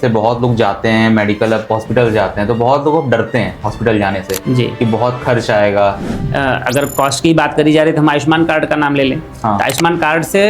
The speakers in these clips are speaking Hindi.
से बहुत लोग जाते हैं मेडिकल हॉस्पिटल जाते हैं तो बहुत लोग डरते हैं हॉस्पिटल जाने से जी। कि बहुत खर्च आएगा। अगर कॉस्ट की बात करी जा रही है तो हम आयुष्मान कार्ड का नाम ले लें। हाँ। तो आयुष्मान कार्ड से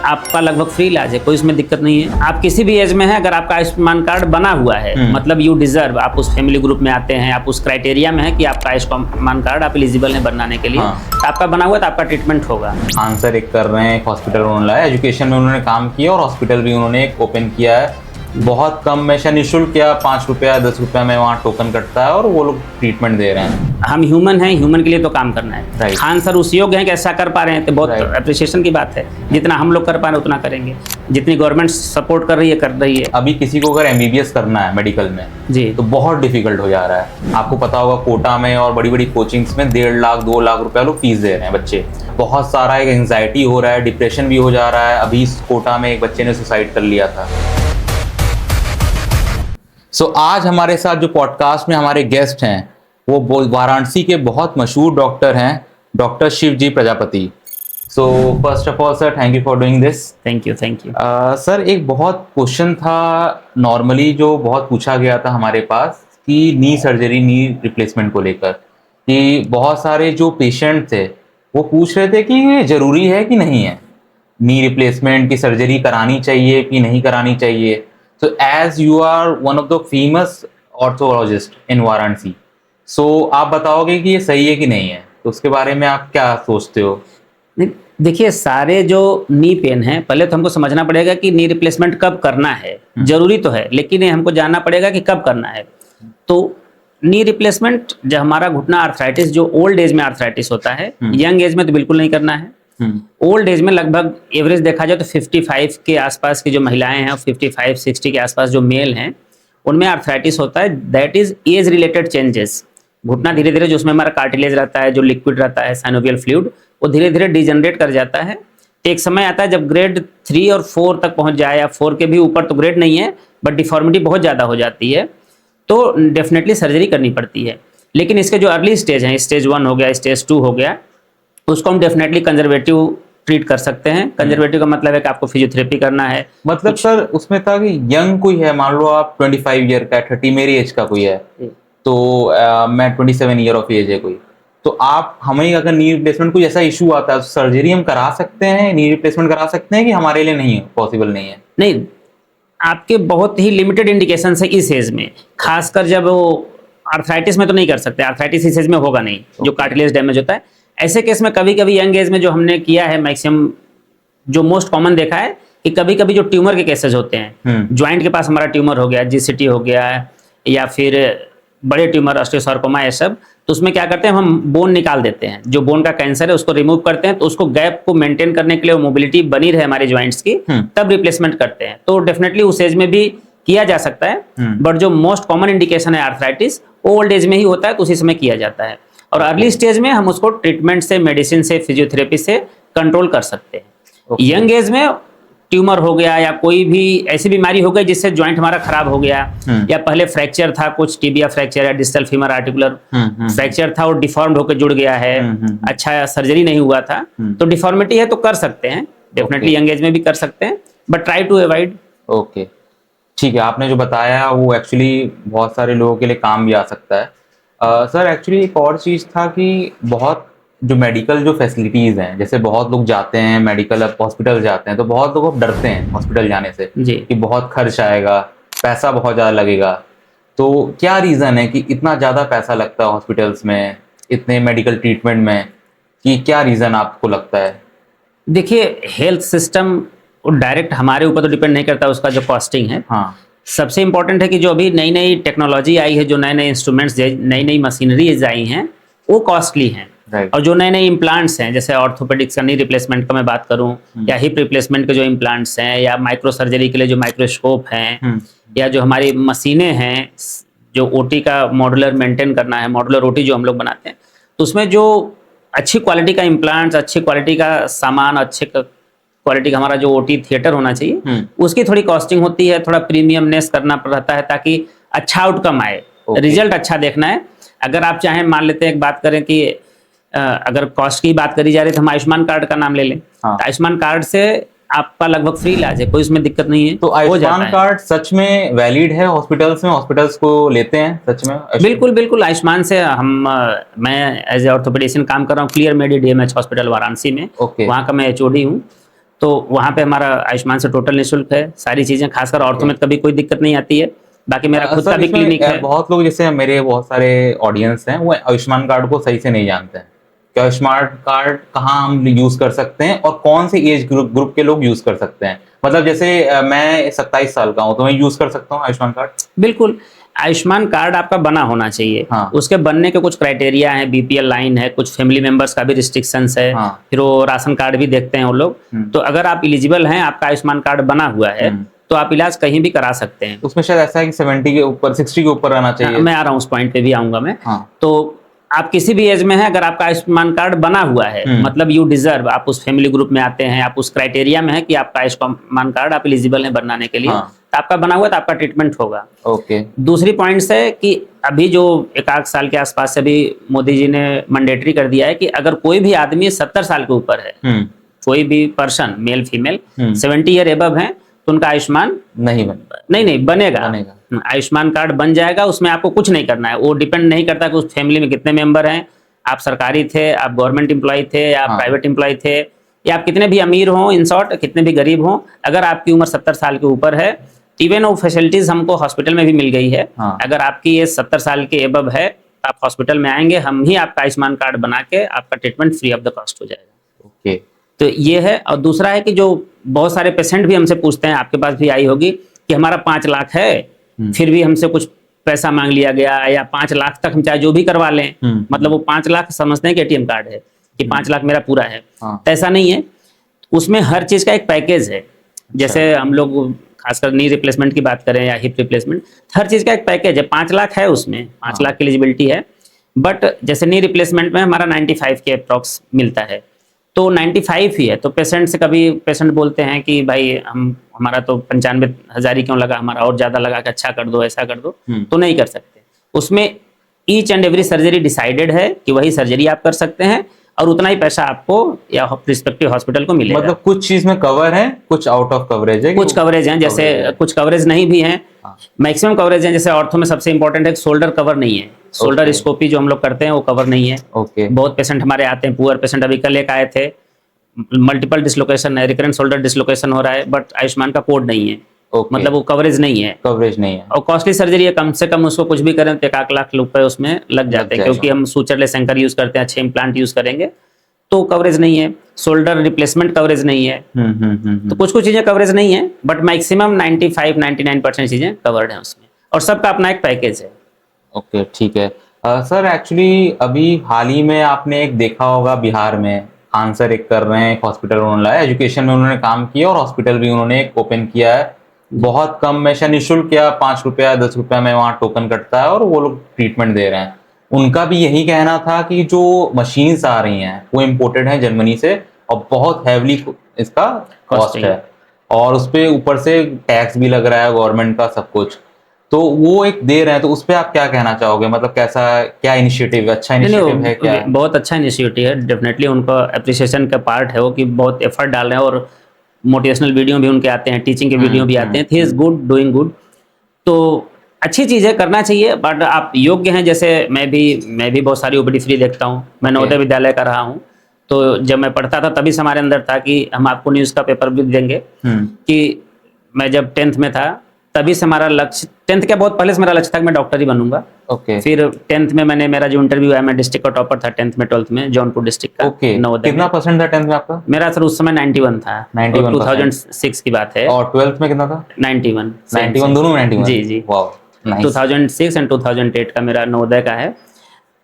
आपका लगभग फ्री इलाज है, कोई इसमें दिक्कत नहीं है। आप किसी भी एज में हैं, अगर आपका आयुष्मान कार्ड बना हुआ है मतलब यू डिजर्व, आप उस फैमिली ग्रुप में आते हैं, आप उस क्राइटेरिया में हैं कि आपका आयुष्मान कार्ड आप एलिजिबल हैं बनाने के लिए। हाँ। तो आपका बना हुआ है तो आपका ट्रीटमेंट होगा। आंसर एक कर रहे हैं, एक हॉस्पिटल उन्होंने लाया, एजुकेशन में उन्होंने काम किया और हॉस्पिटल भी उन्होंने एक ओपन किया है। बहुत कम में निःशुल्क या 5 रुपया 10 रुपया में वहाँ टोकन कटता है और वो लोग ट्रीटमेंट दे रहे हैं। हम ह्यूमन हैं, ह्यूमन के लिए तो काम करना है। Right. खान सर उस योग्य हैं कि ऐसा कर पा रहे हैं तो बहुत Right. अप्रिसिएशन की बात है। जितना हम लोग कर पा रहे हैं उतना करेंगे, जितनी गवर्नमेंट सपोर्ट कर रही है। अभी किसी को अगर MBBS करना है मेडिकल में जी तो बहुत डिफिकल्ट हो जा रहा है। आपको पता होगा कोटा में और बड़ी बड़ी कोचिंग्स में 1.5 लाख 2 लाख रुपया लोग फीस दे रहे हैं बच्चे। बहुत सारा एक एंजाइटी हो रहा है, डिप्रेशन भी हो जा रहा है। अभी कोटा में एक बच्चे ने सुसाइड कर लिया था। आज हमारे साथ जो पॉडकास्ट में हमारे गेस्ट हैं वो वाराणसी के बहुत मशहूर डॉक्टर हैं, doctor Shivji Prajapati. First of all sir, thank you for doing this. Thank you. Sir, एक बहुत क्वेश्चन था नॉर्मली जो बहुत पूछा गया था हमारे पास कि नी सर्जरी, नी रिप्लेसमेंट को लेकर, कि बहुत सारे जो पेशेंट थे वो पूछ रहे थे कि ये जरूरी है कि नहीं है नी रिप्लेसमेंट की, सर्जरी करानी चाहिए कि नहीं करानी चाहिए। So as you are one of the famous orthologist in Varanasi, आप बताओगे कि ये सही है कि नहीं है, तो उसके बारे में आप क्या सोचते हो? देखिए, सारे जो नी पेन है, पहले तो हमको समझना पड़ेगा कि नी रिप्लेसमेंट कब करना है। जरूरी तो है लेकिन हमको जानना पड़ेगा कि कब करना है। तो नी रिप्लेसमेंट जब हमारा घुटना आर्थराइटिस, जो ओल्ड एज में आर्थराइटिस होता है, यंग एज में तो बिल्कुल नहीं करना है। ओल्ड एज में लगभग एवरेज देखा जाए तो 55 के आसपास की जो महिलाएं हैं और 55-60 के आसपास जो मेल हैं उनमें आर्थराइटिस होता है। That is age related changes. घुटना धीरे धीरे, जो उसमें हमारा कार्टिलेज रहता है, जो लिक्विड रहता है साइनोवियल फ्लूइड, वो धीरे धीरे डिजनरेट कर जाता है। एक समय आता है जब ग्रेड 3 और 4 तक पहुंच जाए, या 4 के भी ऊपर तो ग्रेड नहीं है, बट डिफॉर्मिटी बहुत ज़्यादा हो जाती है, तो डेफिनेटली सर्जरी करनी पड़ती है। लेकिन इसके जो अर्ली स्टेज हैं, स्टेज 1 हो गया, स्टेज 2 हो गया, उसको हम डेफिनेटली कंजर्वेटिव ट्रीट कर सकते हैं। कंजर्वेटिव का मतलब है कि आपको फिजियोथेरेपी करना है। मतलब सर उसमें था कि यंग कोई है, मान लो आप 25 ईयर का है, 30 मेरी एज का कोई है, तो मैं 27 ईयर ऑफ एज है कोई, तो आप हमें अगर नी रिप्लेसमेंट कोई ऐसा इशू आता है तो सर्जरी हम करा सकते हैं, नी रिप्लेसमेंट करा सकते हैं कि हमारे लिए नहीं है, पॉसिबल नहीं है? नहीं, आपके बहुत ही लिमिटेड इंडिकेशन है इस एज में, खासकर जब वो आर्थराइटिस में तो नहीं कर सकते। आर्थराइटिस इस एज में होगा नहीं, जो कार्टिलेज डैमेज होता है। ऐसे केस में कभी कभी यंग एज में जो हमने किया है, मैक्सिमम जो मोस्ट कॉमन देखा है कि कभी कभी जो ट्यूमर के केसेस होते हैं, ज्वाइंट के पास हमारा ट्यूमर हो गया, GCT हो गया, या फिर बड़े ट्यूमर ऑस्टियोसार्कोमा, ये सब, तो उसमें क्या करते हैं, हम बोन निकाल देते हैं। जो बोन का कैंसर है उसको रिमूव करते हैं, तो उसको गैप को मेंटेन करने के लिए, वो मोबिलिटी बनी रहे हमारे ज्वाइंट्स की, तब रिप्लेसमेंट करते हैं। तो डेफिनेटली उस एज में भी किया जा सकता है, बट जो मोस्ट कॉमन इंडिकेशन है आर्थराइटिस, ओल्ड एज में ही होता है, तो उसी समय किया जाता है। और अर्ली स्टेज में हम उसको ट्रीटमेंट से, मेडिसिन से, फिजियोथेरेपी से कंट्रोल कर सकते हैं। यंग एज में ट्यूमर हो गया या कोई भी ऐसी बीमारी हो गई जिससे ज्वाइंट हमारा खराब हो गया, या पहले फ्रैक्चर था, कुछ टिबिया फ्रैक्चर या डिस्टल फीमर आर्टिकुलर फ्रैक्चर था, वो डिफॉर्म्ड होकर जुड़ गया है, अच्छा सर्जरी नहीं हुआ था, तो डिफॉर्मिटी है तो कर सकते हैं, डेफिनेटली यंग एज में भी कर सकते हैं, but try to avoid. Okay, ठीक है। आपने जो बताया वो एक्चुअली बहुत सारे लोगों के लिए काम भी आ सकता है। सर, एक्चुअली एक और चीज़ था कि बहुत जो मेडिकल जो फैसिलिटीज़ हैं, जैसे बहुत लोग जाते हैं मेडिकल हॉस्पिटल जाते हैं तो बहुत लोग डरते हैं हॉस्पिटल जाने से जी, कि बहुत खर्च आएगा, पैसा बहुत ज़्यादा लगेगा। तो क्या रीज़न है कि इतना ज़्यादा पैसा लगता है हॉस्पिटल्स में, इतने मेडिकल ट्रीटमेंट में, कि क्या रीज़न आपको लगता है? देखिए, हेल्थ सिस्टम डायरेक्ट हमारे ऊपर तो डिपेंड नहीं करता, उसका जो कॉस्टिंग है। हाँ, सबसे इम्पोर्टेंट है कि जो अभी नई नई टेक्नोलॉजी आई है, जो नए नए इंस्ट्रूमेंट्स, नई नई मशीनरीज आई हैं, वो कॉस्टली हैं। राइट। और जो नए नए इम्प्लांट्स हैं, जैसे ऑर्थोपेडिक्स का नी रिप्लेसमेंट का मैं बात करूं, या हिप रिप्लेसमेंट के जो इम्प्लांट्स हैं, या माइक्रो सर्जरी के लिए जो माइक्रोस्कोप हैं, या जो हमारी मशीनें हैं, जो OT का मॉडुलर मेंटेन करना है, मॉडुलर OT जो हम लोग बनाते हैं, तो उसमें जो अच्छी क्वालिटी का इम्प्लांट्स, अच्छी क्वालिटी का सामान, अच्छे क्वालिटी का हमारा जो OT थिएटर होना चाहिए, उसकी थोड़ी कॉस्टिंग होती है, थोड़ा प्रीमियमनेस करना रहता है ताकि अच्छा आउटकम आए, रिजल्ट अच्छा देखना है। अगर आप चाहें, मान लेते हैं एक बात करें कि अगर कॉस्ट की बात करी जा रही है तो हम आयुष्मान कार्ड का नाम ले लें। तो आयुष्मान कार्ड से आपका लगभग फ्री इलाज है, कोई उसमें दिक्कत नहीं है, तो हो जाता आयुष्मान है। कार्ड सच में वैलिड है हॉस्पिटल्स में? हॉस्पिटल्स को लेते हैं सच में? बिल्कुल बिल्कुल, आयुष्मान से मैं एज ए ऑर्थोपेडिशियन काम कर रहा हूँ क्लियर मेडी डीएमएच हॉस्पिटल वाराणसी में, ओके। वहाँ का मैं एचओडी हूँ। तो वहाँ पे हमारा आयुष्मान से टोटल निःशुल्क है सारी चीज़ें, खासकर ऑर्थो में कभी कोई दिक्कत नहीं आती है। बाकी मेरा खुद का सर भी इसमें क्लिनिक है। बहुत लोग, जैसे मेरे बहुत सारे ऑडियंस हैं, वो आयुष्मान कार्ड को सही से नहीं जानते हैं कि आयुष्मान कार्ड कहाँ हम यूज कर सकते हैं और कौन से एज ग्रुप के लोग यूज कर सकते हैं। मतलब जैसे मैं 27 साल का हूँ तो मैं यूज कर सकता हूँ आयुष्मान कार्ड? बिल्कुल, आयुष्मान कार्ड आपका बना होना चाहिए। हाँ। उसके बनने के कुछ क्राइटेरिया है, बीपीएल लाइन है, कुछ फैमिली मेंबर्स का भी रिस्ट्रिक्शंस है। हाँ। फिर वो राशन कार्ड भी देखते हैं वो लोग। तो अगर आप एलिजिबल हैं, आपका आयुष्मान कार्ड बना हुआ है, तो आप इलाज कहीं भी करा सकते हैं। उसमें शायद ऐसा है कि 70 के ऊपर, 60 के ऊपर रहना चाहिए। मैं आ रहा हूँ, उस पॉइंट पे भी आऊंगा मैं। हाँ। तो आप किसी भी एज में हैं, अगर आपका आयुष्मान कार्ड बना हुआ है, मतलब यू डिजर्व, आप उस फैमिली ग्रुप में आते हैं, आप उस क्राइटेरिया में है कि आपका आयुष्मान कार्ड आप एलिजिबल हैं बनाने के लिए, तो आपका बना हुआ है तो आपका ट्रीटमेंट होगा। ओके। दूसरी पॉइंट्स है कि अभी जो 1 साल के आसपास से अभी मोदी जी ने मैंडेटरी कर दिया है कि अगर कोई भी आदमी 70 साल के ऊपर है, कोई भी person male female 70 year above है, तो उनका आयुष्मान नहीं बनेगा। आयुष्मान कार्ड बन जाएगा, उसमें आपको कुछ नहीं करना है। वो डिपेंड नहीं करता कि उस फैमिली में कितने मेंबर हैं, आप सरकारी थे, आप गवर्नमेंट एम्प्लॉय थे, या आप प्राइवेट एम्प्लॉय थे, या आप कितने भी अमीर हों, इन शॉर्ट कितने भी गरीब हों, अगर आपकी उम्र 70 साल के ऊपर है, इवन वो फैसिलिटीज हमको हॉस्पिटल में भी मिल गई है। अगर आपकी ये 70 साल के एबव है, तो आप हॉस्पिटल में आएंगे, हम ही आपका आयुष्मान कार्ड बना के आपका treatment free of the cost हो जाएगा। ओके। तो ये है। और दूसरा है कि जो बहुत सारे पेशेंट भी हमसे पूछते हैं, आपके पास भी आई होगी, कि हमारा 5 लाख है, फिर भी हमसे कुछ पैसा मांग लिया गया, या 5 लाख तक हम चाहे जो भी करवा लें, मतलब वो 5 लाख समझते हैं कि एटीएम कार्ड है, कि 5 लाख मेरा पूरा है। तो ऐसा नहीं है, उसमें हर चीज का एक पैकेज है। जैसे हम लोग खासकर नी रिप्लेसमेंट की बात करें या हिप रिप्लेसमेंट, हर चीज का एक पैकेज है। 5 लाख है, उसमें 5 लाख की एलिजिबिलिटी है। बट जैसे नी रिप्लेसमेंट में हमारा 95 के अप्रॉक्स मिलता है, तो 95 ही है। तो पेशेंट से कभी पेशेंट बोलते हैं कि भाई हमारा तो 95,000 ही क्यों लगा, हमारा और ज्यादा लगा, कि अच्छा कर दो, ऐसा कर दो, तो नहीं कर सकते। उसमें each and every surgery decided है कि वही सर्जरी आप कर सकते हैं, और उतना ही पैसा आपको या रिस्पेक्टिव हॉस्पिटल को मिलेगा। मतलब कुछ चीज में कवर है, कुछ आउट ऑफ कवरेज है, कुछ कवरेज हैं, जैसे कुछ कवरेज नहीं भी हैं, मैक्सिमम कवरेज हैं। जैसे ऑर्थो में सबसे इंपॉर्टेंट है, शोल्डर कवर नहीं है। शोल्डर स्कोपी जो हम लोग करते हैं वो कवर नहीं है। ओके। बहुत पेशेंट हमारे आते हैं, पुअर पेशेंट, अभी कल एक आए थे, मल्टीपल डिसलोकेशन है, रिकरेंट शोल्डर डिसलोकेशन हो रहा है, बट आयुष्मान का कोड नहीं है। मतलब वो कवरेज नहीं है, और कॉस्टली सर्जरी है। कम से कम उसको कुछ भी करें तो 1 लाख रुपए उसमें लग जाते हैं, क्योंकि हम सूचरलेस एंकर यूज करते हैं, 6 इम्प्लांट यूज करेंगे, तो कवरेज नहीं है। शोल्डर रिप्लेसमेंट कवरेज नहीं है। तो कुछ कुछ चीजें कवरेज नहीं है, बट मैक्सिमम 95-99% चीजें कवर्ड है उसमें, और सबका अपना एक पैकेज है। ओके, ठीक है। सर एक्चुअली अभी हाल ही में आपने एक देखा होगा, बिहार में खान सर एक कर रहे हैं, एक हॉस्पिटल उन्होंने लाया, एजुकेशन में उन्होंने काम किया, और हॉस्पिटल भी उन्होंने एक ओपन किया है, बहुत कम में, शायद निःशुल्क या 5 रुपया 10 रुपया में वहाँ टोकन कटता है, और वो लोग ट्रीटमेंट दे रहे हैं। उनका भी यही कहना था कि जो मशीन्स आ रही हैं वो इम्पोर्टेड हैं जर्मनी से, और बहुत हैवली इसका कॉस्ट है, और उस पर ऊपर से टैक्स भी लग रहा है गवर्नमेंट का, सब कुछ। तो वो एक दे रहे हैं, तो उस पर आप क्या कहना चाहोगे? मतलब कैसा, क्या इनिशिएटिव है? अच्छा इनिशिएटिव है क्या? बहुत अच्छा इनिशिएटिव है, डेफिनेटली उनका अप्रिसिएशन का पार्ट है वो, कि बहुत एफर्ट डाल रहे हैं, और मोटिवेशनल वीडियो भी उनके आते हैं, टीचिंग के वीडियो भी आते हैं। He is good, doing good, तो अच्छी चीज़ है, करना चाहिए। बट आप योग्य हैं, जैसे मैं भी बहुत सारी ओपीडी फ्री देखता हूँ। मैं नवोदय विद्यालय का रहा हूँ, तो जब मैं पढ़ता था तभी से हमारे अंदर था कि हम आपको न्यूज़ का पेपर भी देंगे। कि मैं जब 10th में था तभी से हमारा लक्ष्य, 10th के बहुत पहले से मेरा लक्ष्य था कि मैं डॉक्टर ही बनूंगा। ओके। फिर 10th में मेरा जो इंटरव्यू आया, मैं डिस्ट्रिक्ट का टॉपर था 10th में, 12th में जौनपुर डिस्ट्रिक्ट का। ओके। नवोदय कितना परसेंट था 10th में आपका? मेरा सर उस समय 91 था। 91 2006 की बात है। और 12th में कितना था? 91 दोनों में 91? जी। Wow, nice. 2006 एंड 2008 का मेरा नवोदय का है।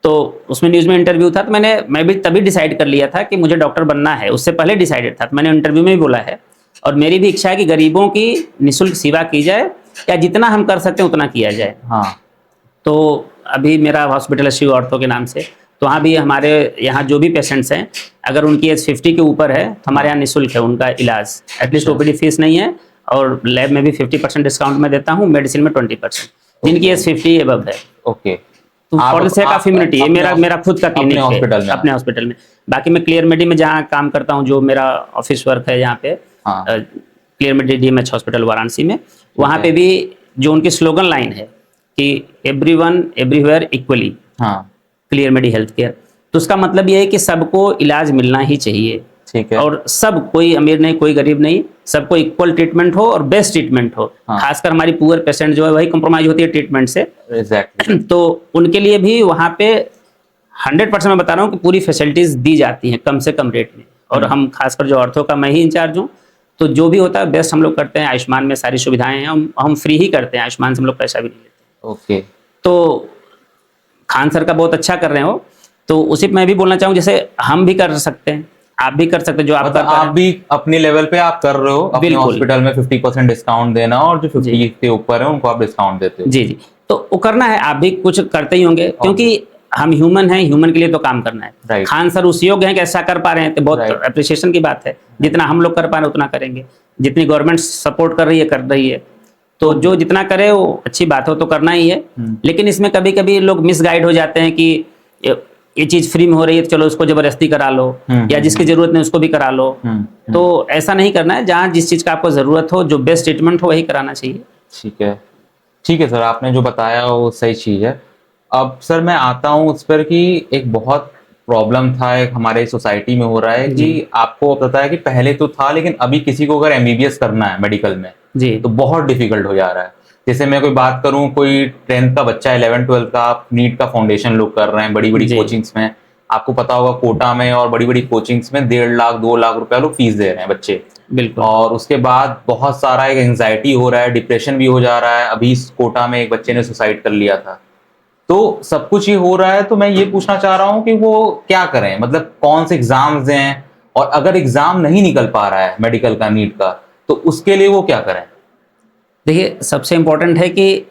तो उसमें न्यूज़ में इंटरव्यू था, तो मैं भी तभी डिसाइड कर लिया था कि मुझे डॉक्टर बनना है। उससे पहले डिसाइडेड था, तो मैंने इंटरव्यू में भी बोला है, और मेरी भी इच्छा है कि गरीबों की निःशुल्क सेवा की जाए, या जितना हम कर सकते हैं उतना किया जाए। हाँ। तो अभी मेरा हॉस्पिटल है शिव ऑर्थो के नाम से, तो वहाँ भी हमारे यहाँ जो भी पेशेंट्स हैं, अगर उनकी एज 50 के ऊपर है तो हमारे यहाँ निःशुल्क है उनका इलाज। एटलीस्ट ओपीडी फीस नहीं है, और लैब में भी 50% डिस्काउंट में देता हूँ, मेडिसिन में 20%, जिनकी एज 50 एबव है। ओके। तो for the sake of immunity, ये मेरा खुद का क्लिनिक है अपने हॉस्पिटल में। बाकी मैं क्लियर मेडी में जहाँ काम करता हूँ, जो मेरा ऑफिस वर्क है यहाँ पे, हाँ। क्लियर मेडी DMH हॉस्पिटल वाराणसी में, वहाँ पे भी जो उनकी स्लोगन लाइन है कि एवरीवन एवरीवेयर इक्वली हाँ। क्लियर मेडी हेल्थ केयर, तो उसका मतलब ये है कि सबको इलाज मिलना ही चाहिए, ठीक है। और सब, कोई अमीर नहीं कोई गरीब नहीं, सबको इक्वल ट्रीटमेंट हो और बेस्ट ट्रीटमेंट हो। हाँ। खासकर हमारी पुअर पेशेंट जो है वही कॉम्प्रोमाइज होती है ट्रीटमेंट से, एग्जैक्टली। तो उनके लिए भी वहाँ पे 100% मैं बता रहा हूँ कि पूरी फैसिलिटीज दी जाती हैं कम से कम रेट में। और हम खासकर जो ऑर्थो का मैं ही इंचार्ज हूँ, तो जो भी होता है बेस्ट हम लोग करते हैं। आयुष्मान में सारी सुविधाएं हैं, हम फ्री ही करते हैं, आयुष्मान से हम लोग पैसा भी नहीं लेते। ओके। तो खान सर का बहुत अच्छा कर रहे हो, तो उसी पे मैं भी बोलना चाहूँ, जैसे हम भी कर सकते हैं, आप भी कर सकते हैं, जो आप मतलब कर आप भी अपने लेवल पे आप कर रहे हो, अपने बिल्कुल। हॉस्पिटल में 50% डिस्काउंट देना, और जो 50 के ऊपर है उनको आप डिस्काउंट देते हो। जी जी, तो वो करना है, आप भी कुछ करते ही होंगे, क्योंकि हम ह्यूमन हैं, ह्यूमन के लिए तो काम करना है। Right. खान सर उस योग्य हैं कि ऐसा कर पा रहे हैं, तो बहुत Right. अप्रिसिएशन की बात है। जितना हम लोग कर पा रहे हैं उतना करेंगे, जितनी गवर्नमेंट सपोर्ट कर रही है कर रही है, तो जो जितना करे वो अच्छी बात हो, तो करना ही है। लेकिन इसमें कभी कभी लोग मिसगाइड हो जाते हैं कि ये चीज फ्री में हो रही है तो चलो उसको जबरदस्ती करा लो, या जिसकी जरूरत नहीं उसको भी करा लो। तो ऐसा नहीं करना है, जहाँ जिस चीज का आपको जरूरत हो, जो बेस्ट ट्रीटमेंट हो वही कराना चाहिए। ठीक है, ठीक है सर, आपने जो बताया वो सही चीज़ है। अब सर मैं आता हूँ उस पर कि एक बहुत प्रॉब्लम था, एक हमारे सोसाइटी में हो रहा है कि आपको पता है कि पहले तो था, लेकिन अभी किसी को अगर MBBS करना है मेडिकल में जी, तो बहुत डिफिकल्ट हो जा रहा है। जैसे मैं कोई बात करूं, कोई 10th का बच्चा, 11-12 का, आप नीट का फाउंडेशन लोग कर रहे हैं बड़ी बड़ी जी। कोचिंग्स में। आपको पता होगा कोटा में और बड़ी बड़ी कोचिंग्स में 1.5 लाख 2 लाख रुपया लोग फीस दे रहे हैं बच्चे। बिल्कुल। और उसके बाद बहुत सारा एक एंजाइटी हो रहा है, डिप्रेशन भी हो जा रहा है। अभी कोटा में एक बच्चे ने सुसाइड कर लिया था। तो सब कुछ ये हो रहा है, तो मैं ये पूछना चाह रहा हूँ कि वो क्या करें, मतलब कौन से एग्जाम्स दें, और अगर एग्जाम नहीं निकल पा रहा है मेडिकल का, नीट का, तो उसके लिए वो क्या करें? देखिए, सबसे इंपॉर्टेंट है कि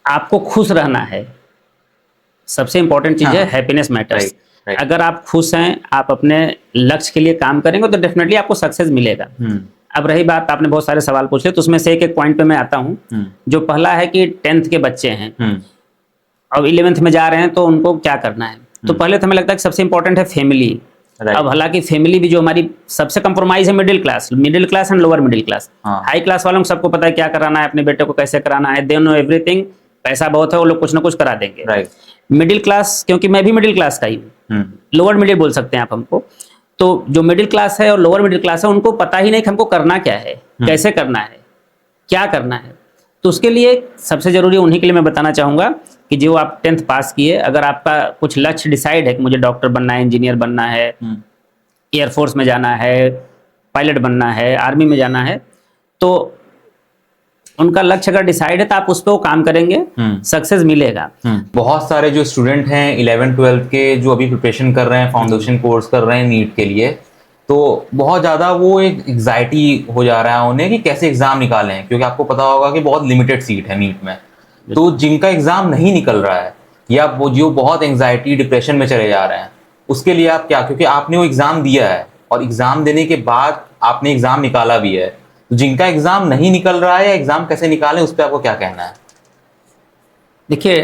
आपको खुश रहना है। सबसे इंपॉर्टेंट चीज है हैप्पीनेस मैटर्स। अगर आप खुश हैं, आप अपने लक्ष्य के लिए काम करेंगे तो डेफिनेटली आपको सक्सेस मिलेगा। अब रही बात, आपने बहुत सारे सवाल पूछे, तो उसमें से एक एक पॉइंट पे मैं आता हूँ। जो पहला है कि 10th के बच्चे हैं अब 11th में जा रहे हैं, तो उनको क्या करना है। तो पहले तो हमें लगता है कि सबसे इंपॉर्टेंट है फैमिली। अब हालांकि फैमिली भी जो हमारी सबसे कंप्रोमाइज है middle class and lower middle class. High class वालों को सबको पता है क्या कराना है, अपने बेटे को कैसे कराना है, दे नो एवरीथिंग, पैसा बहुत है, वो लोग कुछ ना कुछ करा देंगे। मिडिल क्लास, क्योंकि मैं भी मिडिल क्लास का ही हूँ, लोअर मिडिल बोल सकते हैं आप हमको, तो जो मिडिल क्लास है और लोअर मिडिल क्लास है उनको पता ही नहीं कि हमको करना क्या है, कैसे करना है, क्या करना है। तो उसके लिए सबसे जरूरी उन्हीं के लिए मैं बताना चाहूंगा कि जो आप 10th पास किए, अगर आपका कुछ लक्ष्य डिसाइड है कि मुझे डॉक्टर बनना है, इंजीनियर बनना है, एयरफोर्स में जाना है, पायलट बनना है, आर्मी में जाना है, तो उनका लक्ष्य अगर डिसाइड है तो आप उस पर काम करेंगे, सक्सेस मिलेगा। बहुत सारे जो स्टूडेंट हैं 11-12 के, जो अभी प्रिपरेशन कर रहे हैं, फाउंडेशन कोर्स कर रहे हैं नीट के लिए, तो बहुत ज़्यादा वो एक एग्जाइटी हो जा रहा है उन्हें कि कैसे एग्ज़ाम निकालें, क्योंकि आपको पता होगा कि बहुत लिमिटेड सीट है नीट में। तो जिनका एग्ज़ाम नहीं निकल रहा है, या वो जो बहुत एंग्जाइटी डिप्रेशन में चले जा रहे हैं, उसके लिए आप क्या, क्योंकि आपने वो एग्ज़ाम दिया है और एग्ज़ाम देने के बाद आपने एग्ज़ाम निकाला भी है, तो जिनका एग्ज़ाम नहीं निकल रहा है या एग्ज़ाम कैसे निकालें, उस पर आपको क्या कहना है? देखिए,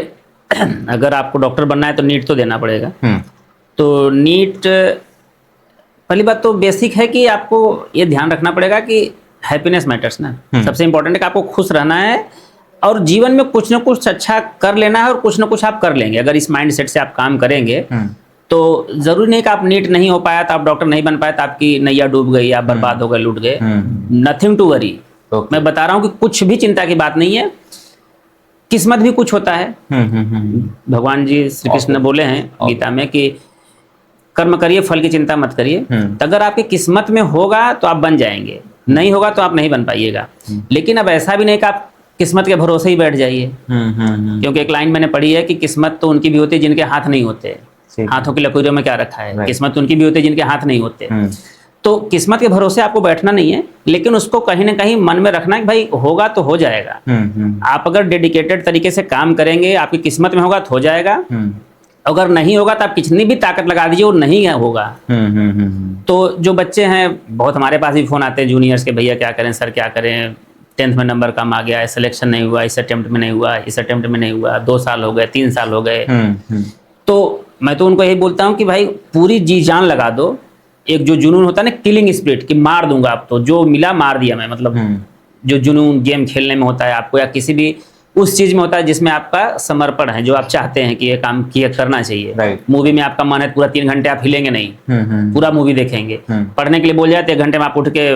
अगर आपको डॉक्टर बनना है तो नीट तो देना पड़ेगा। तो नीट, पहली बात तो बेसिक है कि आपको ये ध्यान रखना पड़ेगा कि हैप्पीनेस मैटर्स ना। सबसे इंपॉर्टेंट है कि आपको खुश रहना है और जीवन में कुछ ना कुछ अच्छा कर लेना है, और कुछ ना कुछ आप कर लेंगे। अगर इस माइंड सेट से आप काम करेंगे तो जरूरी नहीं कि आप नीट नहीं हो पाया तो आप डॉक्टर नहीं बन पाए तो आपकी नैया डूब गई, आप बर्बाद हो गए, लूट गए। Nothing to worry. मैं बता रहा हूँ कि कुछ भी चिंता की बात नहीं है, किस्मत भी कुछ होता है। भगवान जी श्री कृष्ण बोले हैं गीता में कि कर्म करिए, फल की चिंता मत करिए। तो अगर आपकी किस्मत में होगा तो आप बन जाएंगे, नहीं होगा तो आप नहीं बन पाइएगा। लेकिन अब ऐसा भी नहीं कि आप किस्मत के भरोसे ही बैठ जाइए, क्योंकि एक लाइन मैंने पढ़ी है कि किस्मत तो उनकी भी होती है जिनके हाथ नहीं होते। हाथों की लकीरों में क्या रखा है, किस्मत उनकी भी होती है जिनके हाथ नहीं होते। तो किस्मत के भरोसे आपको बैठना नहीं है, लेकिन उसको कहीं ना कहीं मन में रखना है कि भाई होगा तो हो जाएगा। आप अगर डेडिकेटेड तरीके से काम करेंगे, आपकी किस्मत में होगा तो हो जाएगा। अगर नहीं होगा तो आप कितनी भी ताकत लगा दीजिए वो नहीं होगा। तो जो बच्चे हैं, बहुत हमारे पास भी फोन आते हैं जूनियर्स के, भैया क्या करें सर, क्या करें, 10th में नंबर कम आ गया है, सिलेक्शन नहीं हुआ, इस अटेम्प्ट में नहीं हुआ, इस अटेम्प्ट में नहीं हुआ, 2 साल हो गए, 3 साल हो गए। तो मैं तो उनको यही बोलता हूँ कि भाई पूरी जी जान लगा दो, एक जो जुनून होता है ना, किलिंग स्पिरिट, कि मार दूंगा अब तो, जो मिला मार दिया मैं, मतलब जो जुनून गेम खेलने में होता है आपको, या किसी भी उस चीज में होता है जिसमें आपका समर्पण है, जो आप चाहते हैं कि ये काम किया करना चाहिए। Right. मूवी में आपका मन है पूरा 3 घंटे आप हिलेंगे नहीं, पूरा मूवी देखेंगे। पढ़ने के लिए बोल जाते 1 घंटे में आप उठ के,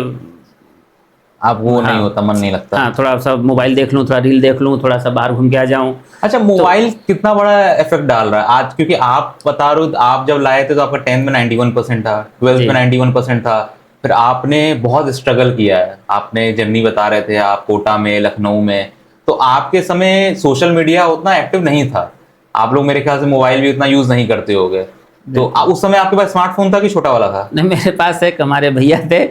आप वो नहीं होता, मन नहीं लगता। हाँ, थोड़ा सा मोबाइल देख लूँ, थोड़ा रील देख लूँ, थोड़ा सा बाहर घूम के आ जाऊँ। अच्छा, मोबाइल कितना बड़ा इफेक्ट डाल रहा है आज, क्योंकि आप बता रहे हो आप जब लाए थे तो आपका 10th में 91% था, 12th में 91% था, फिर आपने बहुत स्ट्रगल किया है, आपने जर्नी बता रहे थे आप कोटा में, लखनऊ में, तो आपके समय सोशल मीडिया उतना एक्टिव नहीं था, आप लोग मेरे ख्याल से मोबाइल भी उतना यूज नहीं करते होगे, तो उस समय आपके पास स्मार्टफोन था कि छोटा वाला था? नहीं, मेरे पास एक हमारे भैया थे,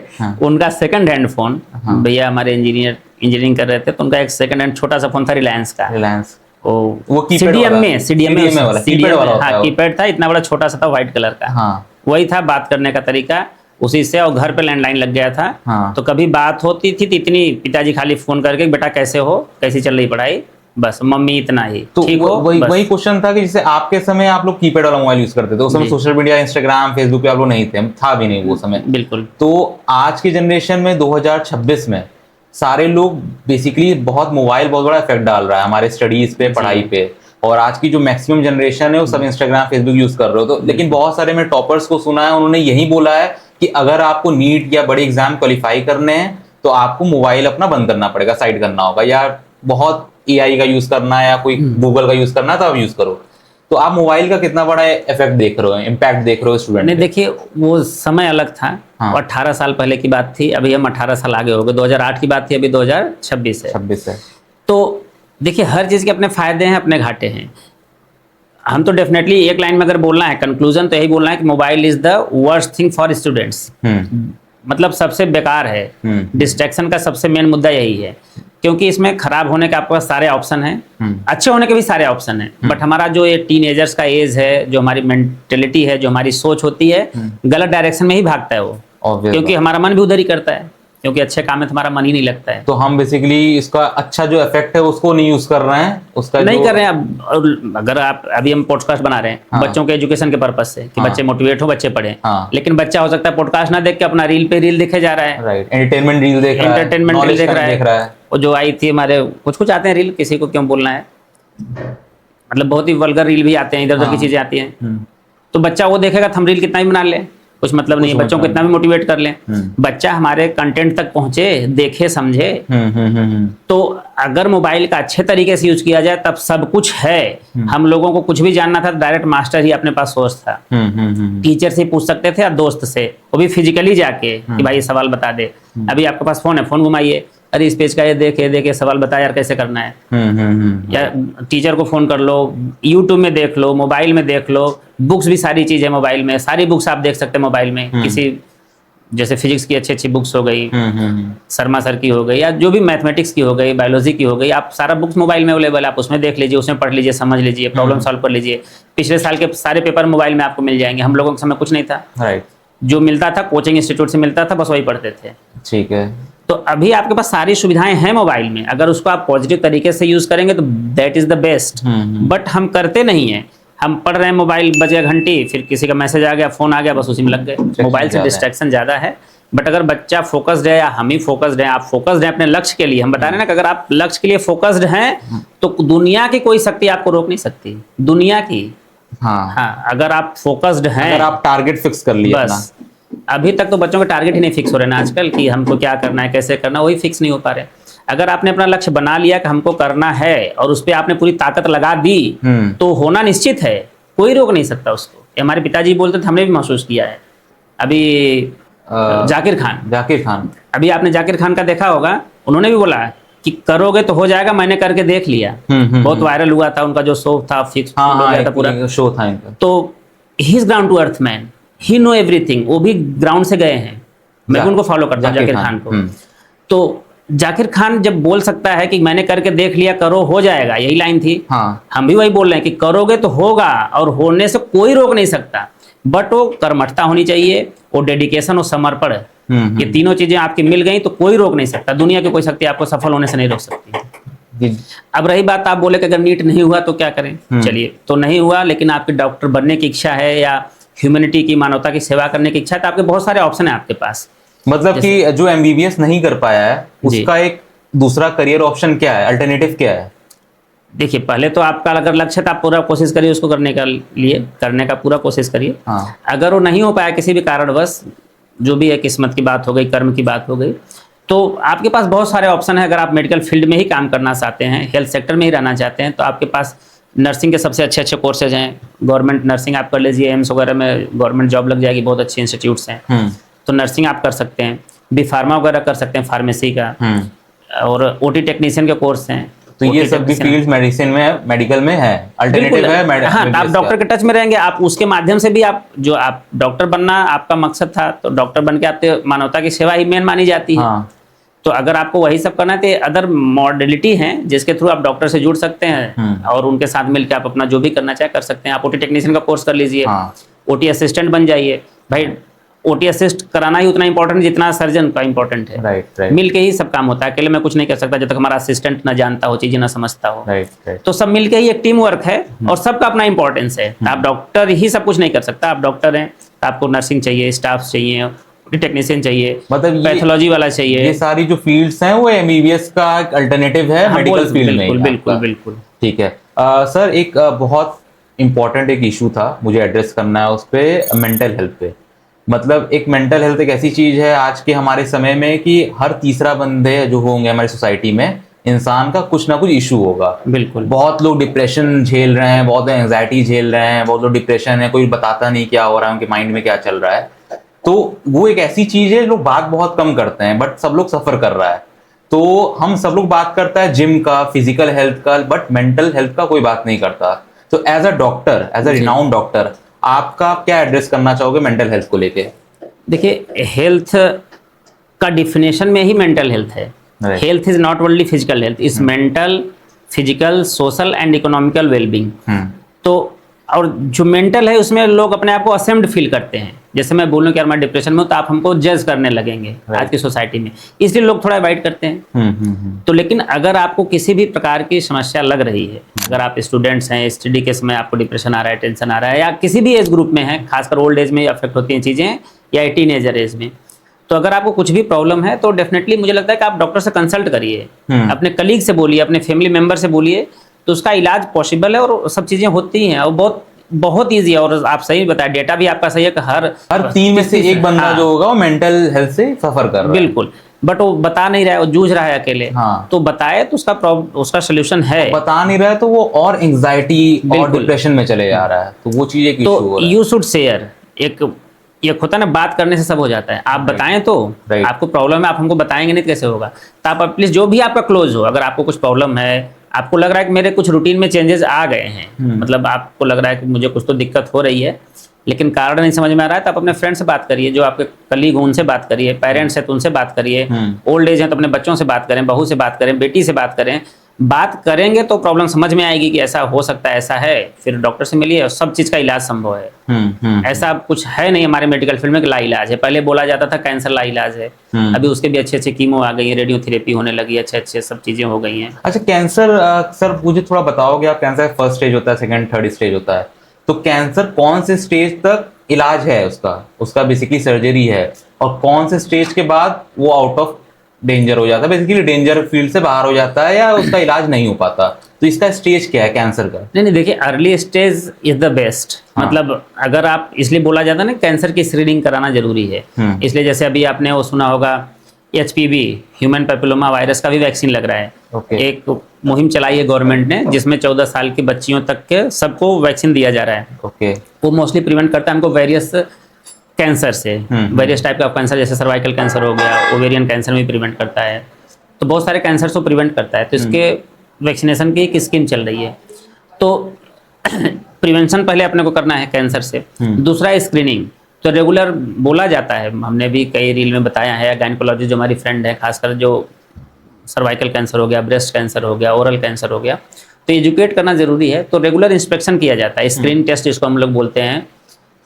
उनका सेकंड हैंड फोन, भैया हमारे इंजीनियरिंग कर रहे थे, तो उनका एक सेकंड हैंड छोटा सा फोन था, रिलायंस का। रिलायंस, वो कीपैड सीडीएम वाला कीपैड वाला होता है। हाँ, कीपैड था, इतना बड़ा छोटा सा था, व्हाइट कलर का। हाँ, वही था बात करने का तरीका उसी से, और घर पे लैंडलाइन लग गया था। हाँ। तो कभी बात होती थी तो इतनी, पिताजी खाली फोन करके बेटा कैसे हो, कैसी चल रही पढ़ाई, बस मम्मी इतना ही, तो ठीक हो, वही क्वेश्चन था कि जैसे आपके समय आप लोग कीपैड वाला मोबाइल यूज करते थे, उस समय सोशल मीडिया, इंस्टाग्राम, फेसबुक पे आप लोग नहीं थे, था भी नहीं वो समय। बिल्कुल। तो आज की जनरेशन में 2026 में सारे लोग बेसिकली बहुत बड़ा इफेक्ट डाल रहा है हमारे स्टडीज पे, पढ़ाई पे, और आज की जो मैक्सिमम जनरेशन है वो सब इंस्टाग्राम, फेसबुक यूज कर रहे हो। तो लेकिन बहुत सारे मैं टॉपर्स को सुना है, उन्होंने यही बोला है कि अगर आपको नीट या बड़े एग्जाम क्वालिफाई करने हैं तो आपको मोबाइल अपना बंद करना पड़ेगा, साइड करना होगा, या बहुत एआई का यूज करना है या कोई गूगल का यूज करना है तो आप यूज करो। तो आप मोबाइल का कितना बड़ा इफेक्ट देख रहे हो, इम्पैक्ट देख रहे हो स्टूडेंट? नहीं, देखिए वो समय अलग था। हाँ। 18 साल पहले की बात थी, अभी हम 18 साल आगे हो गए, 2008 की बात थी, अभी 2026 है। 26 है। तो देखिए हर चीज़ के अपने फायदे हैं, अपने घाटे हैं। हम तो डेफिनेटली एक लाइन में अगर बोलना है, कंक्लूजन तो यही बोलना है कि mobile is the worst thing for students. मतलब सबसे बेकार है, डिस्ट्रैक्शन का सबसे मेन मुद्दा यही है, क्योंकि इसमें खराब होने के आपके पास सारे ऑप्शन हैं, अच्छे होने के भी सारे ऑप्शन हैं, बट हमारा जो ये टीनेजर्स का एज है, जो हमारी मेंटेलिटी है, जो हमारी सोच होती है, गलत डायरेक्शन में ही भागता है वो, क्योंकि हमारा मन भी उधर ही करता है, क्योंकि अच्छे काम में हमारा मन ही नहीं लगता है। तो हम बेसिकली इसका अच्छा जो इफेक्ट है उसको नहीं यूज कर रहे हैं, उसका नहीं कर रहे हैं। अब अगर आप, अभी हम पॉडकास्ट बना रहे हैं, हाँ, बच्चों के एजुकेशन के पर्पज से कि हाँ, बच्चे मोटिवेट हो, बच्चे पढ़ें, हाँ, लेकिन बच्चा हो सकता है पॉडकास्ट ना देख के अपना रील पे रील देखे जा रहा है, राइट, एंटरटेनमेंट रील देख रहा है। वो जो आई थी हमारे, कुछ आते हैं रील, किसी को क्यों बोलना है, मतलब बहुत ही वल्गर रील भी आते हैं, इधर उधर की चीजें आती हैं, तो बच्चा वो देखेगा, थंबनेल कितना ही बना ले, कुछ मतलब नहीं, बच्चों को इतना भी मोटिवेट कर लें, बच्चा हमारे कंटेंट तक पहुंचे, देखे, समझे। तो अगर मोबाइल का अच्छे तरीके से यूज किया जाए तब सब कुछ है। हम लोगों को कुछ भी जानना था, डायरेक्ट मास्टर ही अपने पास सोर्स था, टीचर से पूछ सकते थे या दोस्त से, वो भी फिजिकली जाके कि भाई ये सवाल बता दे। अभी आपके पास फोन है, फोन घुमाइए, अरे इस पेज का ये देखे सवाल बता यार कैसे करना है, या टीचर को फोन कर लो, यूट्यूब में देख लो, मोबाइल में देख लो, बुक्स भी सारी चीज है मोबाइल में, सारी बुक्स आप देख सकते हैं मोबाइल में। किसी जैसे फिजिक्स की अच्छी बुक्स हो गई, शर्मा सर की हो गई, या जो भी मैथमेटिक्स की हो गई, बायोलॉजी की हो गई, आप सारा बुक्स मोबाइल में अवेलेबल, आप उसमें देख लीजिए, उसमें पढ़ लीजिए, समझ लीजिए, प्रॉब्लम सॉल्व कर लीजिए। पिछले साल के सारे पेपर मोबाइल में आपको मिल जाएंगे। हम लोगों के समय कुछ नहीं था, राइट, जो मिलता था कोचिंग इंस्टीट्यूट से मिलता था, बस वही पढ़ते थे। ठीक है, तो अभी आपके पास सारी सुविधाएं हैं मोबाइल में, अगर उसको आप पॉजिटिव तरीके से यूज करेंगे तो that is the best. But हम करते नहीं है, हम पढ़ रहे हैं, मोबाइल बज गया घंटी, फिर किसी का मैसेज आ गया, फोन आ गया, बस उसी में लग गए। मोबाइल से डिस्ट्रैक्शन ज्यादा है। बट अगर बच्चा फोकस्ड है, या हम ही फोकस्ड हैं, आप फोकस्ड हैं अपने लक्ष्य के लिए, हम बता रहे हैं ना कि अगर आप लक्ष्य के लिए फोकस्ड हैं तो दुनिया की कोई शक्ति आपको रोक नहीं सकती, दुनिया की। हाँ, अगर आप फोकस्ड हैं, अगर आप टारगेट फिक्स कर लिया बस। अभी तक तो बच्चों के टारगेट ही नहीं फिक्स हो रहे ना आजकल, कि हमको क्या करना है, कैसे करना, वही फिक्स नहीं हो पा रहे। अगर आपने अपना लक्ष्य बना लिया कि हमको करना है और उस पर आपने पूरी ताकत लगा दी, तो होना निश्चित है, कोई रोक नहीं सकता उसको। हमारे पिताजी बोलते थे, हमने भी महसूस किया है। अभी जाकिर खान, अभी आपने जाकिर खान का देखा होगा, उन्होंने भी बोला कि करोगे तो हो जाएगा, मैंने करके देख लिया। बहुत वायरल हुआ था उनका जो शो था, फिक्स हो गया था पूरा शो था इनका। तो he is ground to earth man, he know everything. वो भी ग्राउंड से गए हैं, मैं भी उनको फॉलो करता हूँ, जाकिर खान को। तो जाकिर खान जब बोल सकता है कि मैंने करके देख लिया, करो हो जाएगा, यही लाइन थी। हम भी वही बोल रहे हैं कि करोगे तो होगा, और होने से कोई रोक नहीं सकता। बट वो कर्मठता होनी चाहिए, वो डेडिकेशन और समर्पण, ये तीनों चीजें आपकी मिल गई तो कोई रोक नहीं सकता। दुनिया की कोई शक्ति आपको सफल होने से नहीं रोक सकती। अब रही बात, आप बोले कि अगर नीट नहीं हुआ तो क्या करें, चलिए, तो नहीं हुआ, लेकिन आपकी डॉक्टर बनने की इच्छा है, या ह्यूमैनिटी की, मानवता की सेवा करने की इच्छा है, तो आपके बहुत सारे ऑप्शन है आपके पास। मतलब कि जो एमबीबीएस नहीं कर पाया है उसका एक दूसरा करियर ऑप्शन क्या है, अल्टरनेटिव क्या है? देखिए, पहले तो आपका अगर लक्ष्य है तो आप पूरा कोशिश करिए उसको करने का पूरा कोशिश करिए। हाँ। अगर वो नहीं हो पाया किसी भी कारणवश, जो भी है, किस्मत की बात हो गई, कर्म की बात हो गई, तो आपके पास बहुत सारे ऑप्शन है। अगर आप मेडिकल फील्ड में ही काम करना चाहते हैं, हेल्थ सेक्टर में ही रहना चाहते हैं, तो आपके पास नर्सिंग के सबसे अच्छे अच्छे कोर्सेज हैं। गवर्नमेंट नर्सिंग आप कर लीजिए, एम्स वगैरह में गवर्नमेंट जॉब लग जाएगी, बहुत अच्छे इंस्टीट्यूट्स हैं। तो नर्सिंग आप कर सकते हैं, बी फार्मा वगैरह कर सकते हैं, फार्मेसी का, और ओटी टेक्नीशियन के कोर्स हैं। तो ये सब भी फील्ड मेडिसिन में, मेडिकल में है, अल्टरनेटिव है। हाँ, आप डॉक्टर के टच में रहेंगे, आप उसके माध्यम से भी आप डॉक्टर बनना आपका मकसद था, तो डॉक्टर बन के आपके मानवता की सेवा ही मेन मानी जाती है। हाँ। तो अगर आपको वही सब करना है तो अदर मॉडलिटी हैं जिसके थ्रू आप डॉक्टर से जुड़ सकते हैं, और उनके साथ मिलकर आप अपना जो भी करना चाहे कर सकते हैं। आप ओटी टेक्नीशियन का कोर्स कर लीजिए, ओटी असिस्टेंट बन जाइए। भाई, ओटी असिस्ट कराना ही उतना इंपॉर्टेंट जितना सर्जन का इंपॉर्टेंट है। राइट। मिल के ही सब काम होता है, अकेले मैं कुछ नहीं कर सकता जब तक हमारा असिस्टेंट ना जानता हो, चीजें ना समझता हो। राइट। तो सब मिल के ही एक टीम वर्क है, और सबका अपना इंपॉर्टेंस है। आप डॉक्टर ही सब कुछ नहीं कर सकता। आप डॉक्टर हैं तो आपको नर्सिंग चाहिए, स्टाफ चाहिए, टेक्नीशियन चाहिए, मतलब पैथोलॉजी वाला चाहिए। ये सारी जो फील्ड्स हैं वो एमबीबीएस का अल्टरनेटिव है मेडिकल फील्ड में। बिल्कुल। ठीक है। सर, एक बहुत इंपॉर्टेंट एक इशू था, मुझे एड्रेस करना है उस पे, मेंटल हेल्थ पे। मतलब एक मेंटल हेल्थ एक ऐसी चीज है आज के हमारे समय में कि हर तीसरा बंदे जो होंगे हमारी सोसाइटी में, इंसान का कुछ ना कुछ इशू होगा। बिल्कुल। बहुत लोग डिप्रेशन झेल रहे हैं, बहुत एंजाइटी झेल रहे हैं, बहुत लोग डिप्रेशन है, कोई बताता नहीं क्या हो रहा है, उनके माइंड में क्या चल रहा है। तो वो एक ऐसी चीज है, लोग बात बहुत कम करते हैं, बट सब लोग सफर कर रहा है। तो हम सब लोग बात करता है जिम का, फिजिकल हेल्थ का, बट मेंटल हेल्थ का कोई बात नहीं करता। तो as a doctor, as a renowned doctor, आपका क्या एड्रेस करना चाहोगे मेंटल हेल्थ को लेके? देखिए, हेल्थ का डिफिनेशन में ही मेंटल हेल्थ है। Health is not only physical health, is mental, physical, social and economical wellbeing. तो और जो मेंटल है उसमें लोग अपने आप को असेम्ड फील करते हैं। जैसे मैं बोलूं कि यार मैं डिप्रेशन में हूं, तो आप हमको जज करने लगेंगे आज की सोसाइटी में, इसलिए लोग थोड़ा अवॉइड करते हैं। तो लेकिन अगर आपको किसी भी प्रकार की समस्या लग रही है, अगर आप स्टूडेंट्स हैं, स्टडी के समय आपको डिप्रेशन आ रहा है, टेंशन आ रहा है, या किसी भी एज ग्रुप में है, खासकर ओल्ड एज में अफेक्ट होती हैं चीज़ें, या टीनेजर एज में, तो अगर आपको कुछ भी प्रॉब्लम है तो डेफिनेटली मुझे लगता है कि आप डॉक्टर से कंसल्ट करिए, अपने कलीग से बोलिए, अपने फैमिली मेंबर से बोलिए, तो उसका इलाज पॉसिबल है और सब चीज़ें होती हैं, और बहुत बहुत ईजी है। और आप सही बताया, डेटा भी आपका सही है कि हर 3 में से एक बंदा जो होगा वो मेंटल हेल्थ से सफर कर रहा है। बिल्कुल, बट वो बता नहीं रहा है, वो जूझ रहा है अकेले। तो बताए तो उसका सोल्यूशन है। बता नहीं रहा है तो वो और एंजाइटी और डिप्रेशन में चले जा रहा है, तो वो चीज एक इशू हो रहा है। You should share. एक होता है ना, बात करने से सब हो जाता है। आप बताएं तो आपको प्रॉब्लम है, आप हमको बताएंगे नहीं तो कैसे होगा। तो आप एटलीस्ट जो भी आपका क्लोज हो, अगर आपको कुछ प्रॉब्लम है, आपको लग रहा है कि मेरे कुछ रूटीन में चेंजेस आ गए हैं, मतलब आपको लग रहा है कि मुझे कुछ तो दिक्कत हो रही है लेकिन कारण नहीं समझ में आ रहा है, तो आप अपने फ्रेंड से बात करिए, जो आपके कलीग हो उनसे बात करिए, पेरेंट्स है तो उनसे बात करिए, ओल्ड एज है तो अपने बच्चों से बात करें, बहू से बात करें, बेटी से बात करें। बात करेंगे तो प्रॉब्लम समझ में आएगी कि ऐसा हो सकता है, ऐसा है, फिर डॉक्टर से मिलिए और सब चीज़ का इलाज संभव है। ऐसा कुछ है नहीं हमारे मेडिकल फील्ड में कि ला इलाज है। पहले बोला जाता था कैंसर ला इलाज है, अभी उसके भी अच्छे अच्छे कीमो आ गई है, रेडियोथेरेपी होने लगी है, अच्छे अच्छे सब चीज़ें हो गई हैं। अच्छा, कैंसर सर मुझे थोड़ा बताओगे आप, कैंसर फर्स्ट स्टेज होता है, सेकंड, थर्ड स्टेज होता है, तो कैंसर कौन से स्टेज तक इलाज है उसका बेसिकली सर्जरी है, और कौन से स्टेज के बाद वो आउट ऑफ डेंजर हो जाता है, बेसिकली डेंजर फील्ड से बाहर हो जाता है, या उसका इलाज नहीं हो पाता? तो इसका स्टेज क्या है कैंसर का? नहीं, देखिए, early stage is the best. मतलब अगर आप, इसलिए बोला जाता है ना कैंसर की स्क्रीनिंग कराना जरूरी है। इसलिए जैसे अभी आपने वो सुना होगा, HPV ह्यूमन पैपिलोमा वायरस का भी वैक्सीन लग रहा है। एक मुहिम चलाई है गवर्नमेंट ने, जिसमें 14 साल की बच्चियों तक के सबको वैक्सीन दिया जा रहा है। वो मोस्टली प्रिवेंट करता है हमको वेरियस कैंसर से, वेरियस टाइप का कैंसर, जैसे सर्वाइकल कैंसर हो गया, ओवेरियन कैंसर में प्रिवेंट करता है, तो बहुत सारे कैंसर को प्रिवेंट करता है। तो इसके वैक्सीनेशन की एक स्कीम चल रही है। तो प्रिवेंशन पहले अपने को करना है कैंसर से। दूसरा है स्क्रीनिंग। तो रेगुलर बोला जाता है, हमने भी कई रील में बताया है, गायनकोलॉजिस्ट जो हमारी फ्रेंड है, खासकर जो सर्वाइकल कैंसर हो गया, ब्रेस्ट कैंसर हो गया, ओरल कैंसर हो गया, तो एजुकेट करना जरूरी है। तो रेगुलर इंस्पेक्शन किया जाता है, स्क्रीन टेस्ट जिसको हम लोग बोलते हैं,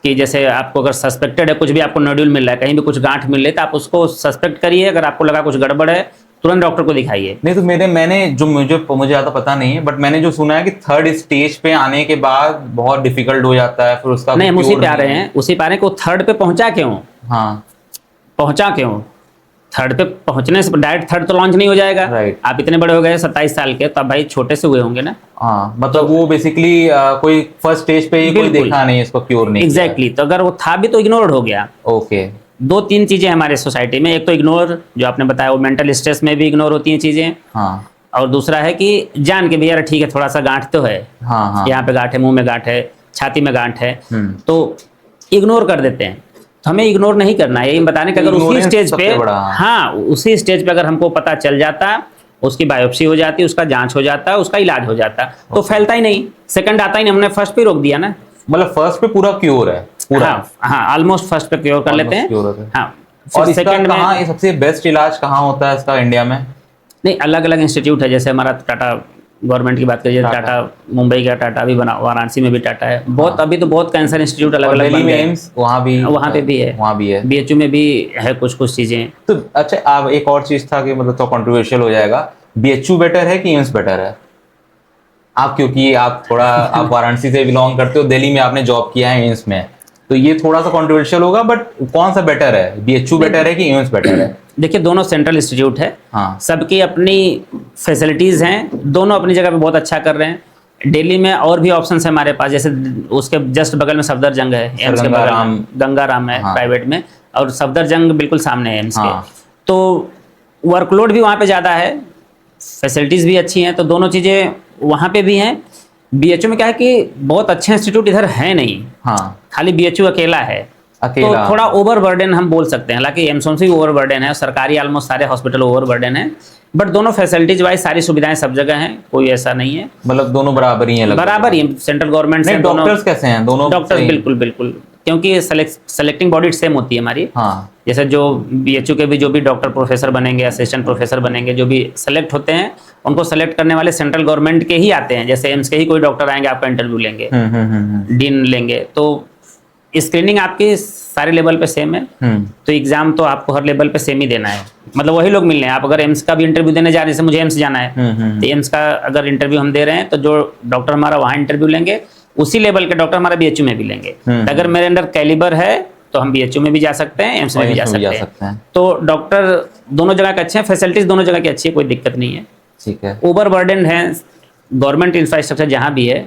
कि जैसे आपको अगर सस्पेक्टेड है, कुछ भी आपको नोड्यूल मिल रहा है, कहीं भी कुछ गांठ मिल रही है, तो आप उसको सस्पेक्ट करिए। अगर आपको लगा कुछ गड़बड़ है तुरंत डॉक्टर को दिखाइए। नहीं तो मुझे ज्यादा पता नहीं है, बट मैंने जो सुना है कि थर्ड स्टेज पे आने के बाद बहुत डिफिकल्ट हो जाता है, फिर उसका नहीं, हम उसी cure पे आ नहीं रहे है। हैं, उसी पे आ रहे हैं कि वो थर्ड पे पहुंचा क्यों, हाँ पहुंचा क्यों। थर्ड पे पहुंचने से डायरेक्ट थर्ड तो लॉन्च नहीं हो जाएगा। Right. आप इतने बड़े हो गए 27 साल के, तो आप भाई छोटे से हुए होंगे ना। हाँ, मतलब वो बेसिकली कोई फर्स्ट स्टेज पे ही कोई बिल्कुल। देखा नहीं, इसको क्योर नहीं किया है। एग्जैक्टली, तो अगर वो था भी तो इग्नोर्ड हो गया। ओके। दो तीन चीजें हमारे सोसाइटी में, एक तो इग्नोर जो आपने बताया, वो मेंटल स्ट्रेस में भी इग्नोर होती हैं चीजें, हाँ और दूसरा है कि जान के भी यार ठीक है थोड़ा सा गांठ तो है, हाँ हाँ। यहाँ पे गांठ है, मुंह में गांठ है, छाती में गांठ है, हम्म। तो इग्नोर कर देते हैं। तो हमें इग्नोर नहीं करना है, ये बताने का, अगर उसी Ignorance स्टेज पे, सबसे बड़ा। हाँ उसी स्टेज पे अगर हमको पता चल जाता, उसकी बायोप्सी हो जाती, उसका जांच हो जाता, उसका इलाज हो जाता, तो फैलता ही नहीं, सेकंड आता ही नहीं। हमने फर्स्ट पे रोक दिया ना। मतलब फर्स्ट पे पूरा क्योर है पूरा। हाँ हाँ, ऑलमोस्ट फर्स्ट पे क्योर कर Almost लेते हैं। cure होता है। हाँ, और फिर इसका सेकंड में, कहाँ, ये सबसे बेस्ट इलाज कहाँ होता है इसका इंडिया में? नहीं अलग अलग इंस्टीट्यूट है, जैसे हमारा टाटा गवर्नमेंट की बात करिए, टाटा। टाटा मुंबई का टाटा भी बना, वाराणसी में भी टाटा है बहुत, अभी तो बहुत कैंसर इंस्टीट्यूट अलग और अलग दिल्ली बन में गए हैं। एम्स, वहाँ पे भी है, वहाँ भी है। बीएचयू में भी है कुछ चीजें। तो अच्छा, आप एक और चीज था कि मतलब तो कंट्रोवर्शियल हो जाएगा, बीएचयू बेटर है कि एम्स बेटर है? आप क्योंकि आप वाराणसी से बिलोंग करते हो, दिल्ली में आपने जॉब किया है एम्स में, तो ये थोड़ा सा कंट्रोवर्शियल होगा, बट कौन सा बेटर है, बीएचयू बेटर है कि एम्स बेटर है? देखिए दोनों सेंट्रल इंस्टीट्यूट है, हाँ। सबकी अपनी फैसिलिटीज हैं, दोनों अपनी जगह पे बहुत अच्छा कर रहे हैं। दिल्ली में और भी ऑप्शन है हमारे पास, जैसे उसके जस्ट बगल में सफदरजंग है, एम्स के बगल में गंगाराम है, हाँ। प्राइवेट में, और सफदरजंग बिल्कुल सामने है एम्स हाँ। के। तो वर्कलोड भी वहाँ पे ज़्यादा है, फैसिलिटीज़ भी अच्छी हैं, तो दोनों चीज़ें वहाँ पे भी हैं। बीएचयू में क्या है कि बहुत अच्छे इंस्टीट्यूट इधर है नहीं, हाँ खाली बीएचयू अकेला है, अकेला। तो थोड़ा ओवर बर्डन हम बोल सकते हैं। हालांकि एम्स भी ओवर बर्डन है, सरकारी ऑलमोस्ट सारे हॉस्पिटल ओवर बर्डन है, बट दोनों फैसिलिटीज वाइज सारी सुविधाएं सब जगह हैं, कोई ऐसा नहीं है, मतलब दोनों बराबर ही हैं लगभग। बराबर ही सेंट्रल गवर्नमेंट से। डॉक्टर्स कैसे हैं दोनों? डॉक्टर्स बिल्कुल बिल्कुल, क्योंकि सेलेक्टिंग बॉडी सेम होती है हमारी। हाँ। जैसे जो बीएचयू के भी जो भी डॉक्टर प्रोफेसर बनेंगे, असिस्टेंट प्रोफेसर बनेंगे, जो भी सेलेक्ट होते हैं, उनको सेलेक्ट करने वाले सेंट्रल गवर्नमेंट के ही आते हैं। जैसे एम्स के ही कोई डॉक्टर आएंगे, आपका इंटरव्यू लेंगे, डीन लेंगे, तो स्क्रीनिंग आपकी सारे लेवल पे सेम है, तो एग्जाम तो आपको हर लेवल पे सेम ही देना है, मतलब वही लोग मिलने हैं। आप अगर एम्स का भी इंटरव्यू देने जा रहे हैं, जैसे मुझे एम्स जाना है, तो एम्स का अगर इंटरव्यू हम दे रहे हैं, तो जो डॉक्टर हमारा वहाँ इंटरव्यू लेंगे, उसी लेवल के डॉक्टर हमारा बीएचयू में भी लेंगे। तो अगर मेरे अंडर कैलिबर है तो हम बीएचयू में भी जा सकते हैं, एम्स में भी जा सकते हैं। तो डॉक्टर दोनों जगह के अच्छे हैं, फैसिलिटीज दोनों जगह की अच्छी है, कोई दिक्कत नहीं है। ठीक है। ओवर बर्डन है गवर्नमेंट इंफ्रास्ट्रक्चर जहाँ भी है,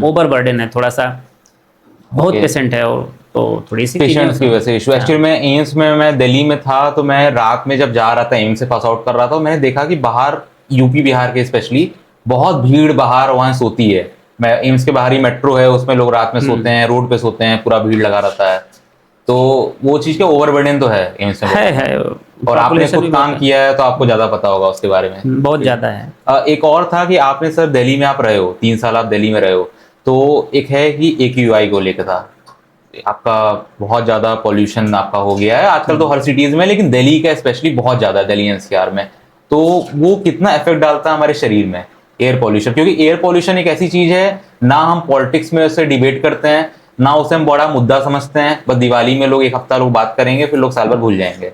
ओवर बर्डन है थोड़ा सा, बहुत पेशेंट है, और तो थोड़ी सी पेशेंट्स की वजह से इशू। एक्चुअली मैं एम्स में, मैं दिल्ली में था, तो मैं रात में जब जा रहा था एम्स से पास आउट कर रहा था, मैंने देखा कि बाहर यूपी बिहार के स्पेशली बहुत भीड़ बाहर वहाँ सोती है। मैं एम्स के बाहर ही मेट्रो है, उसमें लोग रात में सोते हैं, रोड पे सोते हैं, पूरा भीड़ लगा रहता है। तो वो चीज का ओवरबर्डन तो है एम्स में, है। और आपने खुद काम किया है तो आपको ज्यादा पता होगा उसके बारे में। बहुत ज्यादा है। एक और था कि आपने सर दिल्ली में आप रहे हो, 3 साल आप दिल्ली में रहे हो, तो एक है कि AQI को लेकर था आपका, बहुत ज्यादा पॉल्यूशन आपका हो गया है आजकल तो हर सिटीज में, लेकिन दिल्ली का स्पेशली बहुत ज्यादा है, दिल्ली एनसीआर में। तो वो कितना इफेक्ट डालता है हमारे शरीर में एयर पॉल्यूशन? क्योंकि एयर पॉल्यूशन एक ऐसी चीज है, ना हम पॉलिटिक्स में उससे डिबेट करते हैं, ना उसे हम बड़ा मुद्दा समझते हैं, बस दिवाली में लोग एक हफ्ता लोग बात करेंगे, फिर लोग साल भर भूल जाएंगे।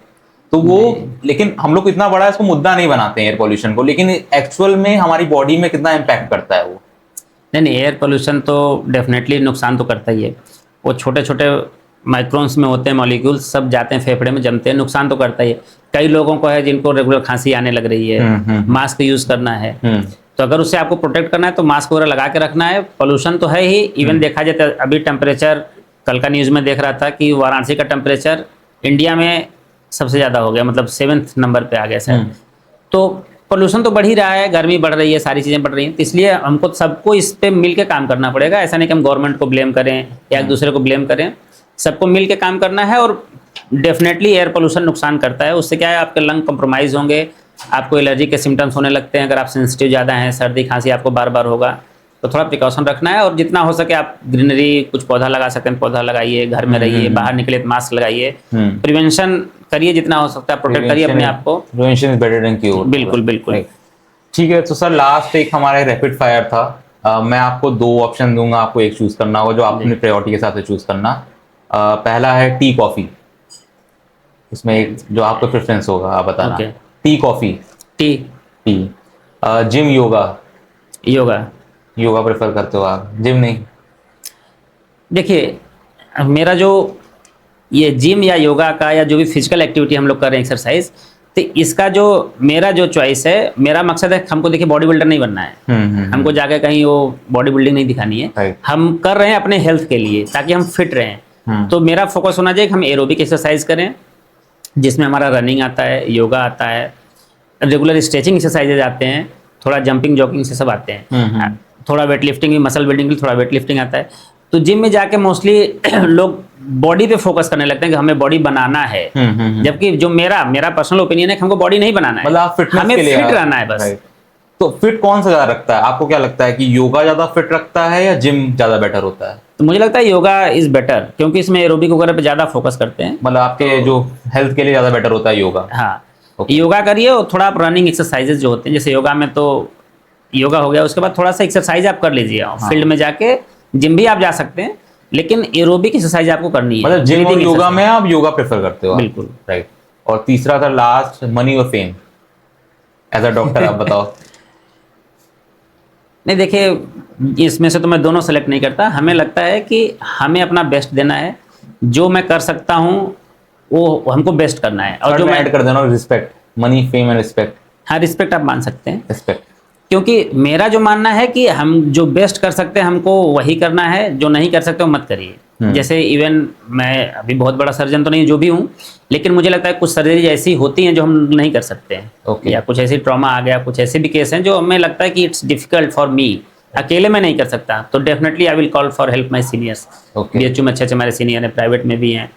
तो वो, लेकिन हम लोग इतना बड़ा इसको मुद्दा नहीं बनाते हैं एयर पॉल्यूशन को, लेकिन एक्चुअल में हमारी बॉडी में कितना इम्पैक्ट करता है वो? नहीं, एयर पोल्यूशन तो डेफिनेटली नुकसान तो करता ही है। वो छोटे छोटे माइक्रोन्स में होते हैं मॉलिक्यूल्स, सब जाते हैं फेफड़े में, जमते हैं, नुकसान तो करता ही है। कई लोगों को है जिनको रेगुलर खांसी आने लग रही है, मास्क यूज करना है, तो अगर उससे आपको प्रोटेक्ट करना है तो मास्क वगैरह लगा के रखना है। पोल्यूशन तो है ही, इवन देखा जाए तो अभी टेम्परेचर, कल का न्यूज़ में देख रहा था कि वाराणसी का टेम्परेचर इंडिया में सबसे ज़्यादा हो गया, मतलब 7th नंबर पे आ गया सर। तो पोल्यूशन तो बढ़ ही रहा है, गर्मी बढ़ रही है, सारी चीज़ें बढ़ रही हैं, तो इसलिए हमको सबको इस पे मिल के काम करना पड़ेगा। ऐसा नहीं कि हम गवर्नमेंट को ब्लेम करें या एक दूसरे को ब्लेम करें, सबको मिल के काम करना है। और डेफिनेटली एयर पोल्यूशन नुकसान करता है, उससे क्या है आपके लंग कंप्रोमाइज़ होंगे, आपको एलर्जी के सिम्टम्स होने लगते हैं, अगर आप सेंसिटिव ज़्यादा हैं, सर्दी खांसी आपको बार बार होगा, तो थोड़ा प्रिकॉशन रखना है। और जितना हो सके आप ग्रीनरी, कुछ पौधा लगा सकते हैं पौधा लगाइए, घर में रहिए, बाहर निकले तो मास्क लगाइए, प्रिवेंशन करिए जितना हो सकता है, प्रोटेक्ट करिए अपने आप को। Prevention is better than cure. बिल्कुल बिल्कुल। ठीक है, तो सर लास्ट एक हमारा रैपिड फायर था। मैं आपको 2 ऑप्शन दूंगा, आपको एक चूज करना होगा, जो आप अपनी प्रायोरिटी के हिसाब से चूज करना। पहला है टी कॉफी, इसमें एक जो आपका प्रेफरेंस होगा आप बताना। Tea coffee. T. T. Gym, yoga? Yoga. Yoga prefer करते हो आप, जिम नहीं? देखिए, मेरा जो ये जिम या योगा का या जो भी फिजिकल एक्टिविटी हम लोग कर रहे हैं, एक्सरसाइज, तो इसका जो मेरा जो चॉइस है, मेरा मकसद है हमको देखिए बॉडी बिल्डर नहीं बनना है। हमको जाके कहीं वो बॉडी बिल्डिंग नहीं दिखानी है। Right. हम कर रहे हैं अपने हेल्थ के लिए, ताकि हम फिट रहें। तो मेरा फोकस होना चाहिए कि हम एरोबिक एक्सरसाइज करें, जिसमें हमारा रनिंग आता है, योगा आता है, रेगुलर स्ट्रेचिंग एक्सरसाइजेज आते हैं, थोड़ा जंपिंग जॉगिंग से सब आते हैं, थोड़ा वेट लिफ्टिंग भी, मसल बिल्डिंग के लिए थोड़ा वेट लिफ्टिंग आता है। तो जिम में जाके मोस्टली लोग बॉडी पे फोकस करने लगते हैं कि हमें बॉडी बनाना है, जबकि जो मेरा पर्सनल ओपिनियन है कि हमको बॉडी नहीं बनाना है, मतलब आप फिटनेस हमें के लिए फिट रहना है बस। Right. तो फिट कौन सा ज्यादा रखता है? आपको क्या लगता है कि योगा ज्यादा फिट रखता है या जिम ज्यादा बेटर होता है? तो मुझे लगता है योगा इज बेटर, क्योंकि इसमें एरोबिक वगैरह पे ज्यादा फोकस करते हैं। मतलब आपके जो हेल्थ के लिए ज्यादा बेटर होता है योगा? हाँ, Okay. योगा करिए और थोड़ा आप रनिंग एक्सरसाइजेज जो होते हैं, जैसे योगा में तो योगा हो गया, उसके बाद थोड़ा सा एक्सरसाइज आप कर लीजिए। फील्ड में जाके जिम भी आप जा सकते हैं, लेकिन एरोबिक एक्सरसाइज आपको करनी है। मतलब जिम और Breathing योगा exercise। में आप योगा प्रेफर करते हो? बिल्कुल। राइट। और तीसरा था लास्ट, मनी और फेम। एज अ डॉक्टर आप बताओ। नहीं, देखिए, इसमें से तो मैं दोनों सेलेक्ट नहीं करता। हमें लगता है कि हमें अपना बेस्ट देना है, जो मैं कर सकता हूँ वो हमको बेस्ट करना है। और जो मैं ऐड कर देना, respect, money, fame and respect. हाँ, रिस्पेक्ट आप मान सकते हैं, रिस्पेक्ट। क्योंकि मेरा जो मानना है कि हम जो बेस्ट कर सकते हैं हमको वही करना है, जो नहीं कर सकते वो मत करिए। जैसे इवन मैं अभी बहुत बड़ा सर्जन तो नहीं जो भी हूँ, लेकिन मुझे लगता है कुछ सर्जरी ऐसी होती हैं जो हम नहीं कर सकते हैं। Okay. या कुछ ऐसी ट्रॉमा आ गया, कुछ ऐसे भी केस हैं जो हमें लगता है कि इट्स डिफिकल्ट फॉर मी, अकेले में नहीं कर सकता, तो definitely I will call for help my seniors. Okay. BHU में अच्छे हमारे सीनियर हैं, प्राइवेट में भी हैं,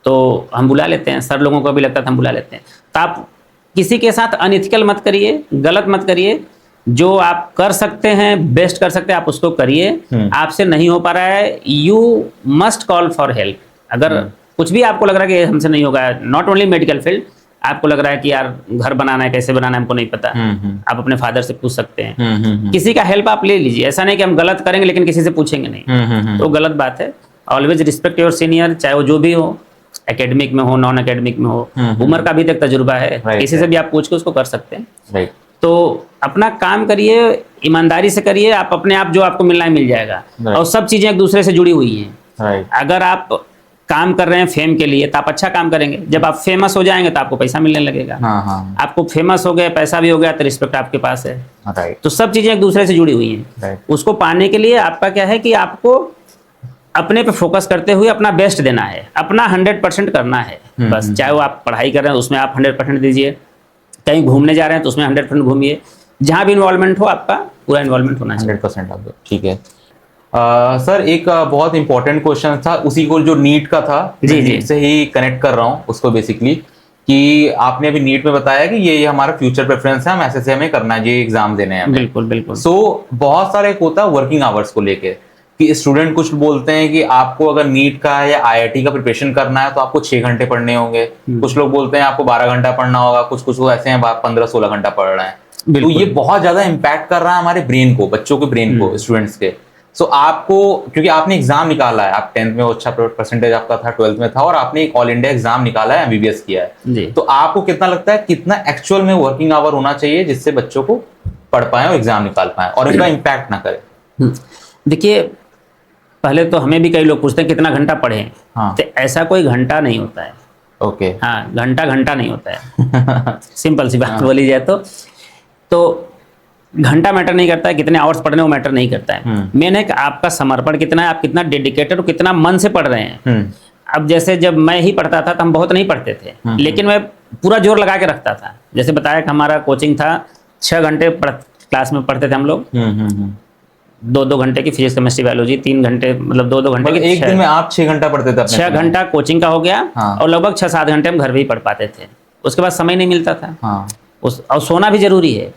तो हम बुला लेते हैं। सर लोगों को भी लगता था हम बुला लेते हैं। तो आप किसी के साथ अनइथिकल मत करिए, गलत मत करिए। जो आप कर सकते हैं, बेस्ट कर सकते हैं, आप उसको करिए। आपसे नहीं हो पा रहा है, you must call for help. अगर कुछ भी आपको लग रहा है कि हमसे नहीं होगा, नॉट ओनली मेडिकल फील्ड, आपको लग रहा है कि यार घर बनाना है, कैसे बनाना है हमको नहीं पता, आप अपने फादर से पूछ सकते हैं। किसी का हेल्प आप ले लीजिए। ऐसा नहीं कि हम गलत करेंगे लेकिन किसी से पूछेंगे नहीं, तो गलत बात है। ऑलवेज रिस्पेक्ट योर सीनियर, चाहे वो जो भी हो, एकेडमिक में हो, नॉन एकेडमिक में हो। उम्र का भी तक तजुर्बा है, किसी से भी आप पूछ के उसको कर सकते हैं। राइट। तो अपना काम करिए, ईमानदारी से करिए, आप अपने आप जो आपको मिलना है मिल जाएगा। और सब चीजें एक दूसरे से जुड़ी हुई हैं। राइट। अगर आप काम कर रहे हैं फेम के लिए तो आप अच्छा काम करेंगे, जब आप फेमस हो जाएंगे तो आपको पैसा मिलने लगेगा। आपको फेमस हो गए, पैसा भी हो गया, तो रिस्पेक्ट आपके पास है। राइट। तो सब चीजें एक दूसरे से जुड़ी हुई हैं। राइट। उसको पाने के लिए आपका क्या है कि आपको अपने पे फोकस करते हुए अपना बेस्ट देना है, अपना 100% करना है बस। चाहे वो आप पढ़ाई कर रहे हैं उसमें आप 100% दीजिए, कहीं घूमने जा रहे हैं तो उसमें 100% घूमिए, जहाँ भी इन्वॉल्वमेंट हो आपका पूरा इन्वॉल्वमेंट होना चाहिए। 100% आप दो, ठीक है। सर एक बहुत इंपॉर्टेंट क्वेश्चन था, उसी को जो नीट का था, जी, मैं जी। नीट से ही कनेक्ट कर रहा हूँ उसको बेसिकली, कि आपने अभी नीट में बताया कि ये हमारा फ्यूचर प्रेफरेंस है, हम ऐसे हमें करना है, ये एग्जाम देने हैं हमें। बिल्कुल बिल्कुल। सो बहुत सारे एक होता है वर्किंग आवर्स को लेके, कि स्टूडेंट कुछ बोलते हैं कि आपको अगर नीट का या IIT का प्रिपरेशन करना है तो आपको 6 घंटे पढ़ने होंगे। कुछ लोग बोलते हैं आपको 12 घंटा पढ़ना होगा, कुछ लोग ऐसे हैं 15-16 घंटा पढ़ रहे हैं। तो ये बहुत ज्यादा इम्पैक्ट कर रहा है हमारे ब्रेन को, बच्चों के ब्रेन को, स्टूडेंट्स के। सो आपको, क्योंकि आपने एग्जाम निकाला है, आप 10th में अच्छा परसेंटेज आपका था, 12th में था, और आपने एक ऑल इंडिया एग्जाम निकाला है, MBBS किया है जी। तो आपको कितना लगता है कितना एक्चुअल में वर्किंग आवर होना चाहिए जिससे बच्चों को पढ़ पाए और एग्जाम निकाल पाए और इनका इम्पैक्ट ना करे? देखिए, पहले तो हमें भी कई लोग पूछते हैं कितना घंटा पढ़ें। हाँ। तो ऐसा कोई घंटा नहीं होता है। ओके। हाँ, घंटा नहीं होता है। सिंपल सी बात बोली जाए तो घंटा मैटर नहीं करता है, कितने आवर्स पढ़ने वो मैटर नहीं करता है। मेन है कि आपका समर्पण कितना है, आप कितना डेडिकेटेड और कितना मन से पढ़ रहे हैं। अब जैसे जब मैं ही पढ़ता था तो हम बहुत नहीं पढ़ते थे, लेकिन मैं पूरा जोर लगा के रखता था। जैसे बताया कि हमारा कोचिंग था, 6 घंटे क्लास में पढ़ते थे हम लोग। 2-2 घंटे की फिजिक्स केमिस्ट्री बायोलॉजी, 3 घंटे, मतलब 2-2 घंटे की। एक दिन में आप 6 घंटा पढ़ते थे? 6 घंटा कोचिंग का हो गया। हाँ। और लगभग 6-7 घंटे हम घर भी पढ़ पाते थे। उसके बाद समय नहीं मिलता था। हाँ। और सोना भी जरूरी है।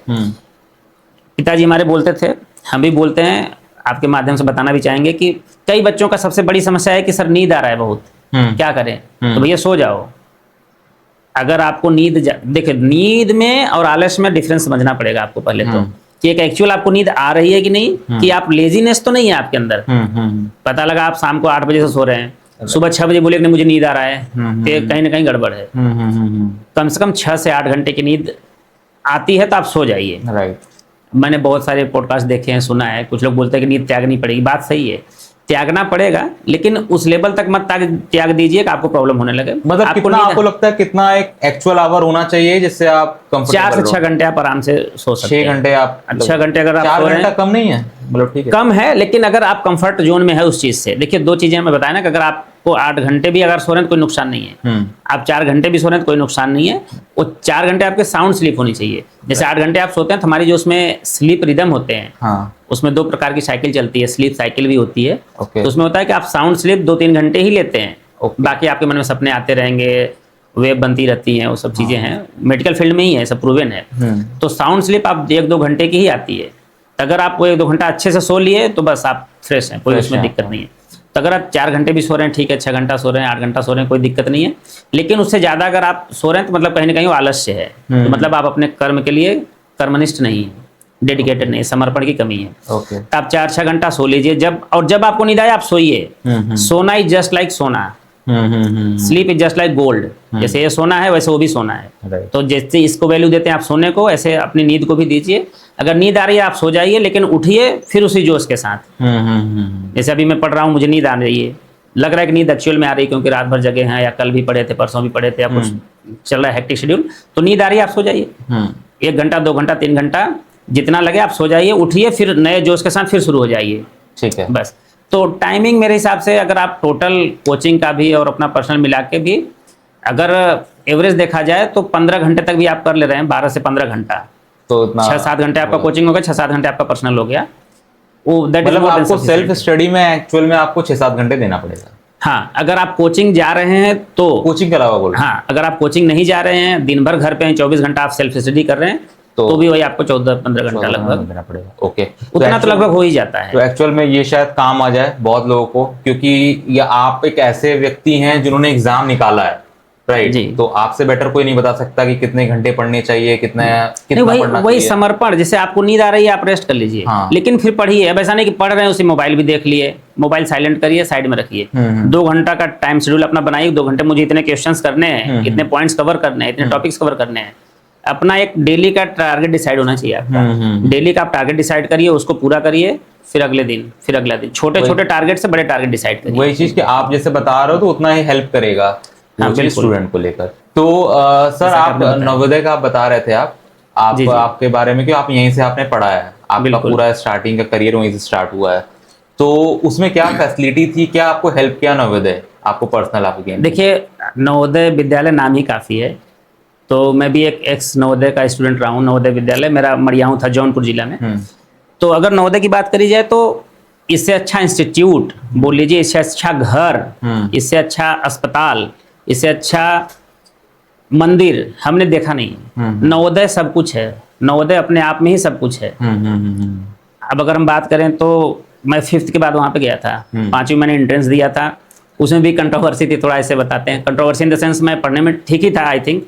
पिताजी हमारे बोलते थे, हम भी बोलते हैं, आपके माध्यम से बताना भी चाहेंगे कि कई बच्चों का सबसे बड़ी समस्या है कि सर नींद आ रहा है बहुत, क्या करें? तो भैया सो जाओ। अगर आपको देखिए, नींद में और आलस्य में डिफरेंस समझना पड़ेगा आपको पहले तो, कि एक एक्चुअल आपको नींद आ रही है कि नहीं, कि आप लेजीनेस तो नहीं है आपके अंदर। पता लगा आप शाम को 8 बजे से सो रहे हैं, सुबह 6 बजे बोले कि मुझे नींद आ रहा है, तो कहीं ना कहीं गड़बड़ है। कम से कम 6 से 8 घंटे की नींद आती है तो आप सो जाइए। राइट। मैंने बहुत सारे पॉडकास्ट देखे हैं, सुना है, कुछ लोग बोलते हैं कि नींद त्यागनी पड़ेगी, बात सही है, त्यागना पड़ेगा, लेकिन उस लेवल तक मत त्याग दीजिए कि आपको प्रॉब्लम होने लगे। मतलब कितना आपको लगता है कितना एक एक्चुअल आवर होना चाहिए जिससे आप 4 से 6 घंटे आप आराम से सो सकते हैं। 6 घंटे आप 6 घंटे अगर आप 4 घंटा कम नहीं है, मतलब ठीक है, कम है, लेकिन अगर आप कंफर्ट जोन में है उस चीज से, देखिए 2 चीजें हमें बताया ना कि अगर आपको 8 घंटे भी अगर सो रहे हैं तो कोई नुकसान नहीं है, आप 4 घंटे भी सो रहे हैं तो कोई नुकसान नहीं है। वो 4 घंटे आपके साउंड स्लीप होनी चाहिए। जैसे 8 घंटे आप सोते हैं तो हमारी जो उसमें स्लीप रिदम होते हैं, हाँ, उसमें 2 प्रकार की साइकिल चलती है, स्लीप साइकिल भी होती है। ओके। तो उसमें होता है कि आप साउंड स्लीप 2-3 घंटे ही लेते हैं, ओके। बाकी आपके मन में सपने आते रहेंगे, वेव बनती रहती हैं, वो सब चीजें हैं, मेडिकल फील्ड में ही है, सब प्रूवन है। तो साउंड स्लीप आप 1-2 घंटे की ही आती है। अगर आप 1-2 घंटा अच्छे से सो लिए तो बस आप फ्रेश हैं, कोई उसमें दिक्कत नहीं है। तो अगर आप 4 घंटे भी सो रहे हैं ठीक है, 6 घंटा सो रहे हैं, 8 घंटा सो रहे हैं, कोई दिक्कत नहीं है। लेकिन उससे ज़्यादा अगर आप सो रहे हैं तो मतलब कहीं ना कहीं वो आलस्य है, तो मतलब आप अपने कर्म के लिए कर्मनिष्ठ नहीं है, डेडिकेटेड नहीं है, समर्पण की कमी है। ओके। तो आप 4-6 घंटा सो लीजिए, जब आपको नींद आए आप सोइए। सोना इज जस्ट लाइक सोना, sleep is just like gold. जैसे ये सोना है वैसे वो भी सोना है। तो जैसे इसको वैल्यू देते हैं आप सोने को, ऐसे अपनी नींद को भी दीजिए। अगर नींद आ रही है आप सो जाइए, लेकिन उठिए फिर उसी जोश के साथ। जैसे अभी मैं पढ़ रहा हूँ, मुझे नींद आ रही है, लग रहा है कि नींद एक्चुअल में आ रही है क्योंकि रात भर जगे हैं, या कल भी पढ़े थे, परसों भी पढ़े थे, या कुछ चल रहा है हेक्टिक शेड्यूल, तो नींद आ रही है आप सो जाइए। 1 घंटा 2 घंटा 3 घंटा जितना लगे आप सो जाइए, उठिए फिर नए जोश के साथ फिर शुरू हो जाइए। ठीक है। बस। तो टाइमिंग मेरे हिसाब से अगर आप टोटल कोचिंग का भी और अपना पर्सनल मिला के भी अगर एवरेज देखा जाए तो 15 घंटे तक भी आप कर ले रहे हैं, 12 से 15 घंटा, तो इतना 6-7 घंटे आपका कोचिंग हो गया, 6-7 घंटे आपका पर्सनल हो गया। वो दैट इज मतलब आपको सेल्फ स्टडी में एक्चुअल में आपको 6-7 घंटे देना पड़ेगा। हाँ, अगर आप कोचिंग जा रहे हैं तो कोचिंग के अलावा बोल। हाँ, अगर आप कोचिंग नहीं जा रहे हैं, दिन भर घर पे हैं, 24 घंटा आप सेल्फ स्टडी कर रहे हैं, तो भी वही आपको 14-15 घंटा लगभग देना पड़ेगा। ओके, उतना तो लगभग हो ही जाता है। तो एक्चुअल में ये शायद काम आ जाए बहुत लोगों को, क्योंकि ये आप एक ऐसे व्यक्ति हैं जिन्होंने एग्जाम निकाला है, राइट जी। तो आपसे बेटर कोई नहीं बता सकता कि कितने घंटे पढ़ने चाहिए, कितना पढ़ना वही समर्पण। जैसे आपको नींद आ रही है आप रेस्ट कर लीजिए, हाँ। लेकिन फिर पढ़िए। अब ऐसा नहीं कि पढ़ रहे हैं उसी मोबाइल भी देख लिए, मोबाइल साइलेंट करिए, साइड में रखिए। 2 घंटा का टाइम शेड्यूल अपना बनाइए, 2 घंटे मुझे इतने क्वेश्चंस करने हैं, इतने पॉइंट्स कवर करने हैं, इतने टॉपिक्स कवर करने हैं। अपना एक डेली का टारगेट डिसाइड होना चाहिए आपका। डेली का आप टारगेट डिसाइड करिए, उसको पूरा करिए, फिर अगले दिन, फिर अगला दिन, छोटे छोटे टारगेट से बड़े टारगेट डिसाइड करिए। वही चीज कि आप जैसे बता रहे हो तो उतना ही हेल्प करेगा स्टूडेंट को लेकर। तो सर आप नवोदय का आप बता रहे थे, आपके बारे में कि आप यहीं से आपने पढ़ा है, आपका पूरा स्टार्टिंग का करियर वहीं से स्टार्ट हुआ है, तो उसमें क्या फैसिलिटी थी, क्या आपको हेल्प किया नवोदय आपको पर्सनल आपके? देखिए, नवोदय विद्यालय नाम ही काफी है, तो मैं भी एक एक्स नवोदय का स्टूडेंट रहा हूँ। नवोदय विद्यालय मेरा मड़ियाऊँ था, जौनपुर जिला में। तो अगर नवोदय की बात करी जाए तो इससे अच्छा इंस्टीट्यूट बोल लीजिए, इससे अच्छा घर, इससे अच्छा अस्पताल, इससे अच्छा मंदिर हमने देखा नहीं। नवोदय सब कुछ है, नवोदय अपने आप में ही सब कुछ है। अब अगर हम बात करें तो मैं 5th के बाद वहाँ पे गया था, 5वीं मैंने एंट्रेंस दिया था, उसमें भी कंट्रोवर्सी थी, थोड़ा ऐसे बताते हैं। कंट्रोवर्सी इन द सेंस मैं पढ़ने में ठीक ही था आई थिंक,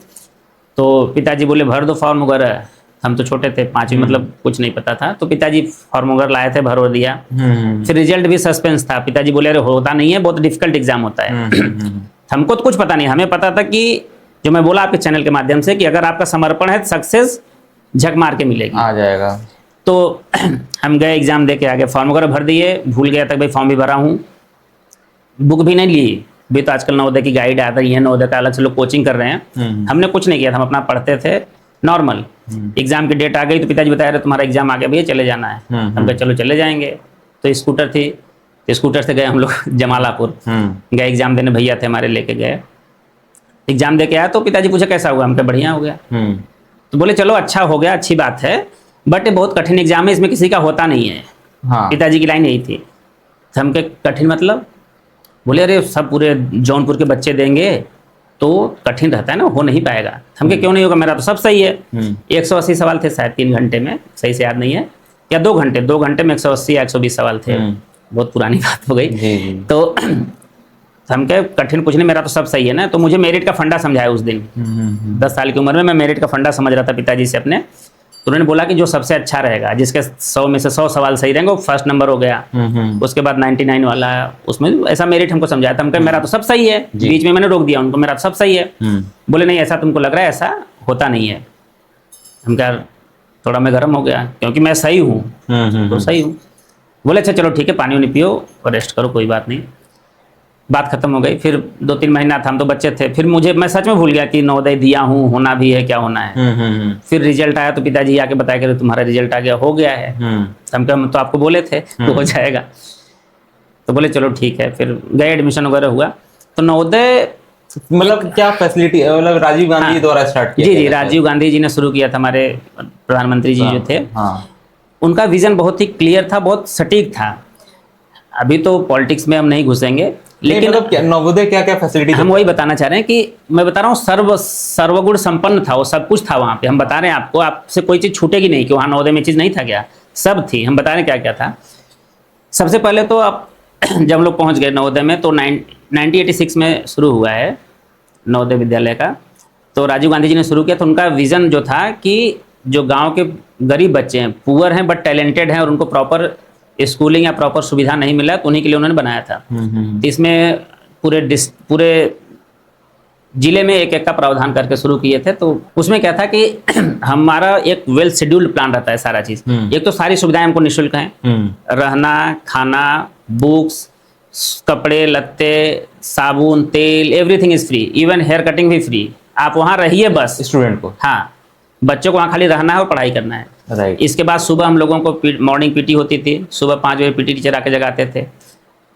तो पिताजी बोले भर दो फॉर्म वगैरह। हम तो छोटे थे, 5वीं मतलब कुछ नहीं पता था, तो पिताजी फॉर्म वगैरह लाए थे, भर दिया। फिर रिजल्ट भी सस्पेंस था, पिताजी बोले अरे होता नहीं है, बहुत डिफिकल्ट एग्जाम होता है। हमको तो कुछ पता नहीं, हमें पता था कि जो मैं बोला आपके चैनल के माध्यम से कि अगर आपका समर्पण है सक्सेस झक मार के मिलेगी, आ जाएगा। तो हम गए, एग्जाम दे के आगे, फॉर्म वगैरह भर दिए, भूल गया था भाई फॉर्म भी भरा हूँ, बुक भी नहीं ली। भी तो आजकल नवोदय की गाइड आ रही है, नवोदय का अलग से लोग कोचिंग कर रहे हैं, हमने कुछ नहीं किया था, हम अपना पढ़ते थे नॉर्मल। एग्जाम की डेट आ गई तो पिताजी बताया रहे तुम्हारा एग्जाम आ गया भैया, चले जाना है। हम कहा चलो चले जाएंगे। तो स्कूटर थी, तो स्कूटर से गए हम लोग जमालापुर, गए एग्जाम देने, भैया थे हमारे, लेके गए, एग्जाम दे के आया। तो पिताजी पूछे कैसा हुआ, हम कहा बढ़िया हो गया। तो बोले चलो अच्छा हो गया, अच्छी बात है, बट ये बहुत कठिन एग्जाम है, इसमें किसी का होता नहीं है। पिताजी की लाइन यही थी। तो हम कहे कठिन मतलब? बोले अरे सब पूरे जौनपुर के बच्चे देंगे तो कठिन रहता है ना, हो नहीं पाएगा। हम कहे क्यों नहीं होगा, मेरा तो सब सही है। 180 सवाल थे शायद 3 घंटे में, सही से याद नहीं है, या 2 घंटे में 180 या 120 सवाल थे, बहुत पुरानी बात हो गई। तो हम कहे कठिन कुछ नहीं, मेरा तो सब सही है ना। तो मुझे मेरिट का फंडा समझाया उस दिन, 10 साल की उम्र में मैं मेरिट का फंडा समझ रहा था पिताजी से अपने। तो उन्होंने बोला कि जो सबसे अच्छा रहेगा, जिसके 100 में से 100 सवाल सही रहेंगे, वो फर्स्ट नंबर हो गया। उसके बाद 99 वाला, उसमें ऐसा मेरिट हमको समझाया था। हम कहे मेरा तो सब सही है, बीच में मैंने रोक दिया उनको, मेरा तो सब सही है। बोले नहीं ऐसा तुमको लग रहा है, ऐसा होता नहीं है। हम कहा थोड़ा मैं गर्म हो गया क्योंकि मैं सही हूँ, तो सही हूँ। बोले अच्छा चलो ठीक है, पानी वानी पियो और रेस्ट करो, कोई बात नहीं। बात खत्म हो गई। फिर 2-3 महीना था, हम तो बच्चे थे, फिर मैं सच में भूल गया कि नवोदय दिया हूँ, होना भी है, क्या होना है। फिर रिजल्ट आया तो पिताजी आके बताया कि तुम्हारा रिजल्ट आ गया, हो गया है। हम कहा तो आपको बोले थे हो जाएगा। तो बोले चलो ठीक है। फिर गए, एडमिशन वगैरह हुआ। तो नवोदय मतलब क्या फैसिलिटी, मतलब राजीव गांधी हाँ, द्वारा स्टार्ट किया जी गया जी, था? राजीव गांधी जी ने शुरू किया था, हमारे प्रधानमंत्री जी जो थे। हाँ, उनका विजन बहुत ही क्लियर था, बहुत सटीक था। अभी तो पॉलिटिक्स में हम नहीं घुसेंगे, लेकिन मतलब नवोदय क्या क्या फैसिलिटी हम वही बताना चाह रहे हैं कि मैं बता रहा हूँ सर्वगुण संपन्न था वो, सब कुछ था वहाँ पे। हम बता रहे हैं आपको, आपसे कोई चीज़ छूटेगी नहीं कि वहाँ नवोदय में चीज़ नहीं था क्या, सब थी। हम बता रहे हैं क्या क्या था। सबसे पहले तो आप जब हम लोग पहुँच गए नवोदय में, तो 1986 में शुरू हुआ है नवोदय विद्यालय का। तो राजीव गांधी जी ने शुरू किया। तो उनका विज़न जो था कि जो गांव के गरीब बच्चे हैं, पुअर हैं बट टैलेंटेड हैं, और उनको प्रॉपर स्कूलिंग या प्रॉपर सुविधा नहीं मिला, तो उन्हीं के लिए उन्होंने बनाया था। तो इसमें पूरे जिले में एक एक का प्रावधान करके शुरू किए थे। तो उसमें क्या था कि हमारा एक वेल शेड्यूल्ड प्लान रहता है सारा चीज़। एक तो सारी सुविधाएं हमको निःशुल्क हैं, रहना, खाना, बुक्स, कपड़े लत्ते, साबुन, तेल, everything is free. Even hair cutting भी फ्री। आप वहाँ रहिए बस, स्टूडेंट को। हाँ, बच्चों को वहाँ खाली रहना है और पढ़ाई करना है। राइट। इसके बाद सुबह हम लोगों को मॉर्निंग पीटी होती थी। सुबह 5 बजे पीटी टीचर आके जगाते थे,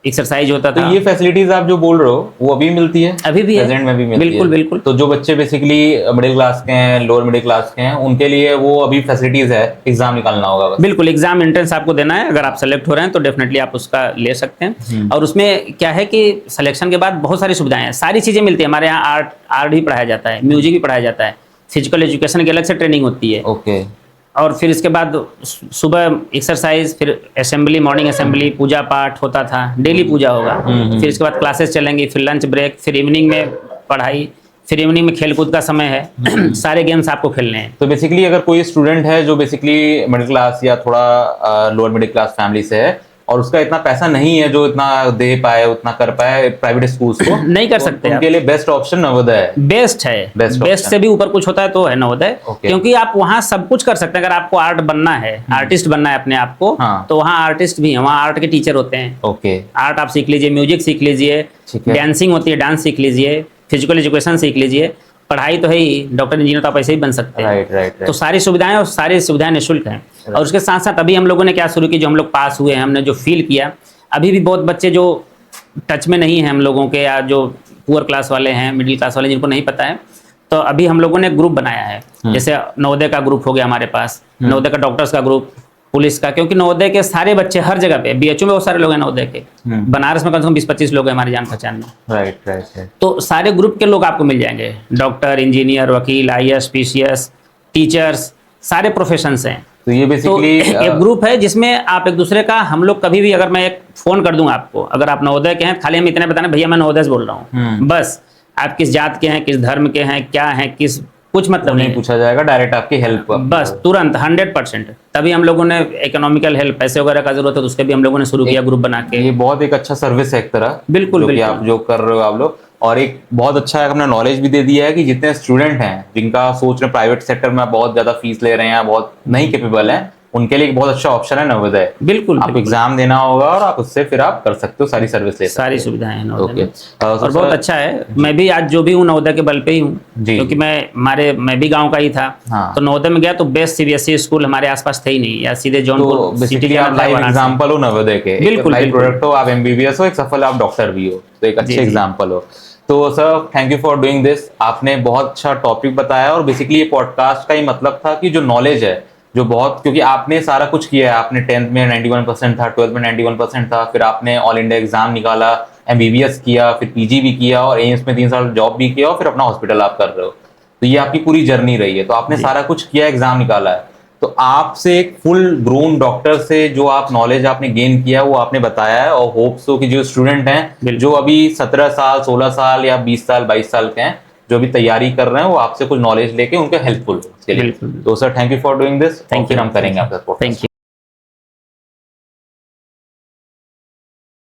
एक्सरसाइज होता था। तो ये फैसिलिटीज आप जो बोल रहे हो वो अभी मिलती है? अभी भी है, प्रेजेंट में भी मिलती बिल्कुल है? बिल्कुल। तो जो बच्चे बेसिकली मिडिल क्लास के हैं, लोअर मिडिल क्लास के हैं, उनके लिए वो अभी फैसिलिटीज है, एग्जाम निकालना होगा बस? बिल्कुल, एग्जाम एंट्रेंस आपको देना है। अगर आप सेलेक्ट हो रहे हैं तो डेफिनेटली आप उसका ले सकते हैं। और उसमें क्या है कि सिलेक्शन के बाद बहुत सारी सुविधाएं हैं, सारी चीज़ें मिलती है। हमारे यहाँ आर्ट भी पढ़ाया जाता है, म्यूजिक भी पढ़ाया जाता है, फिजिकल एजुकेशन की अलग से ट्रेनिंग होती है। ओके। और फिर इसके बाद सुबह एक्सरसाइज, फिर असेंबली, मॉर्निंग असेंबली, पूजा पाठ होता था, डेली पूजा होगा। फिर इसके बाद क्लासेस चलेंगी, फिर लंच ब्रेक, फिर इवनिंग में पढ़ाई, फिर इवनिंग में खेलकूद का समय है। सारे गेम्स आपको खेलने हैं। तो बेसिकली अगर कोई स्टूडेंट है जो बेसिकली मिडिल क्लास या थोड़ा लोअर मिडिल क्लास फैमिली से है और उसका इतना पैसा नहीं है जो इतना दे पाए, उतना कर पाए प्राइवेट स्कूल्स को, नहीं कर तो सकते उनके लिए बेस्ट ऑप्शन नवोदय है। बेस्ट है, बेस्ट से भी ऊपर कुछ होता है तो है नवोदय। क्योंकि आप वहाँ सब कुछ कर सकते हैं। अगर आपको आर्ट बनना है, आर्टिस्ट बनना है अपने आप को, तो वहाँ आर्टिस्ट भी हैं, वहाँ आर्ट के टीचर होते हैं। ओके। आर्ट आप सीख लीजिए, म्यूजिक सीख लीजिए, डांसिंग होती है, डांस सीख लीजिए, फिजिकल एजुकेशन सीख लीजिए। पढ़ाई तो है ही, डॉक्टर इंजीनियर तो आप ऐसे ही बन सकते हैं। राइट। तो सारी सुविधाएं, और सारी सुविधाएं निःशुल्क हैं। और उसके साथ साथ अभी हम लोगों ने क्या शुरू की, जो हम लोग पास हुए हैं, हमने जो फील किया, अभी भी बहुत बच्चे जो टच में नहीं हैं हम लोगों के, या जो पुअर क्लास वाले हैं, मिडिल क्लास वाले, जिनको नहीं पता है, तो अभी हम लोगों ने ग्रुप बनाया है। जैसे नवोदय का ग्रुप हो गया हमारे पास, नवोदय का डॉक्टर्स का ग्रुप, पुलिस का, क्योंकि नवोदय के सारे बच्चे हर जगह पे, बीएचयू में बहुत सारे लोग हैं नवोदय के, बनारस में कम से कम 20-25 लोग हैं हमारे जान पहचान में। राइट। तो सारे ग्रुप के लोग आपको मिल जाएंगे, डॉक्टर, इंजीनियर, वकील, IAS, PCS, टीचर्स, सारे प्रोफेशंस हैं। तो ये बेसिकली एक ग्रुप है जिसमें आप एक दूसरे का, हम लोग कभी भी, अगर मैं एक फोन कर दूंगा आपको, अगर आप नवोदय के हैं, खाली हम इतने बताना, भैया मैं नवोदय से बोल रहा हूँ, बस। आप किस जात के हैं, किस धर्म के हैं, क्या हैं, किस, कुछ मतलब नहीं पूछा जाएगा, डायरेक्ट आपकी हेल्प, बस तुरंत 100%। तभी हम लोगों ने इकोनॉमिकल हेल्प, पैसे वगैरह का जरूरत है तो उसके भी हम लोगों ने शुरू किया ग्रुप बना के। ये बहुत एक अच्छा सर्विस है एक तरह, बिल्कुल बिल्कुल, आप जो कर रहे हो आप लोग। और एक बहुत अच्छा अपना नॉलेज भी दे दिया है कि जितने स्टूडेंट हैं जिनका सोच रहे प्राइवेट सेक्टर में बहुत ज्यादा फीस ले रहे हैं, बहुत नहीं कैपेबल हैं, उनके लिए एक बहुत अच्छा ऑप्शन है नवोदय। बिल्कुल, आपको एग्जाम देना होगा और आप उससे फिर आप कर सकते हो, सारी सर्विस ले सकते हो, सारी सुविधाएं हैं नवोदय में। और बहुत अच्छा है। मैं भी आज जो भी हूँ नवोदय के बल पे ही हूँ, क्योंकि मैं भी गांव का ही था। तो नवोदय में गया तो बेस्ट CBSE स्कूल हमारे आसपास थे ही नहीं, या सीधे जौनपुर सिटी आप लाइव एग्जाम्पल हो नवोदय के, बिल्कुल प्रोडक्ट हो, आप MBBS हो, एक सफल आप डॉक्टर भी हो, तो एक अच्छे एग्जाम्पल हो। तो sir thank you for doing this. आपने बहुत अच्छा टॉपिक बताया, और बेसिकली ये पॉडकास्ट का ही मतलब था कि जो नॉलेज है, जो बहुत, क्योंकि आपने सारा कुछ किया है, आपने 10th में 91% था, 12th में 91% था, फिर आपने ऑल इंडिया एग्जाम निकाला, MBBS किया, फिर PG भी किया, और एम्स में 3 साल जॉब भी किया, और फिर अपना हॉस्पिटल आप कर रहे हो। तो ये आपकी पूरी जर्नी रही है। तो आपने सारा कुछ किया, एग्जाम निकाला है, तो आपसे एक फुल ग्रोन डॉक्टर से जो आप नॉलेज आपने गेन किया वो आपने बताया है। और होप्स हो कि जो स्टूडेंट हैं जो अभी 17 साल, 16 साल या 20 साल, 22 साल के हैं, जो भी तैयारी कर रहे हैं, वो आपसे कुछ नॉलेज लेके उनके हेल्पफुल हो उसके लिए। तो sir thank you for doing this. फिर हम करेंगे आपका सपोर्ट। Thank you.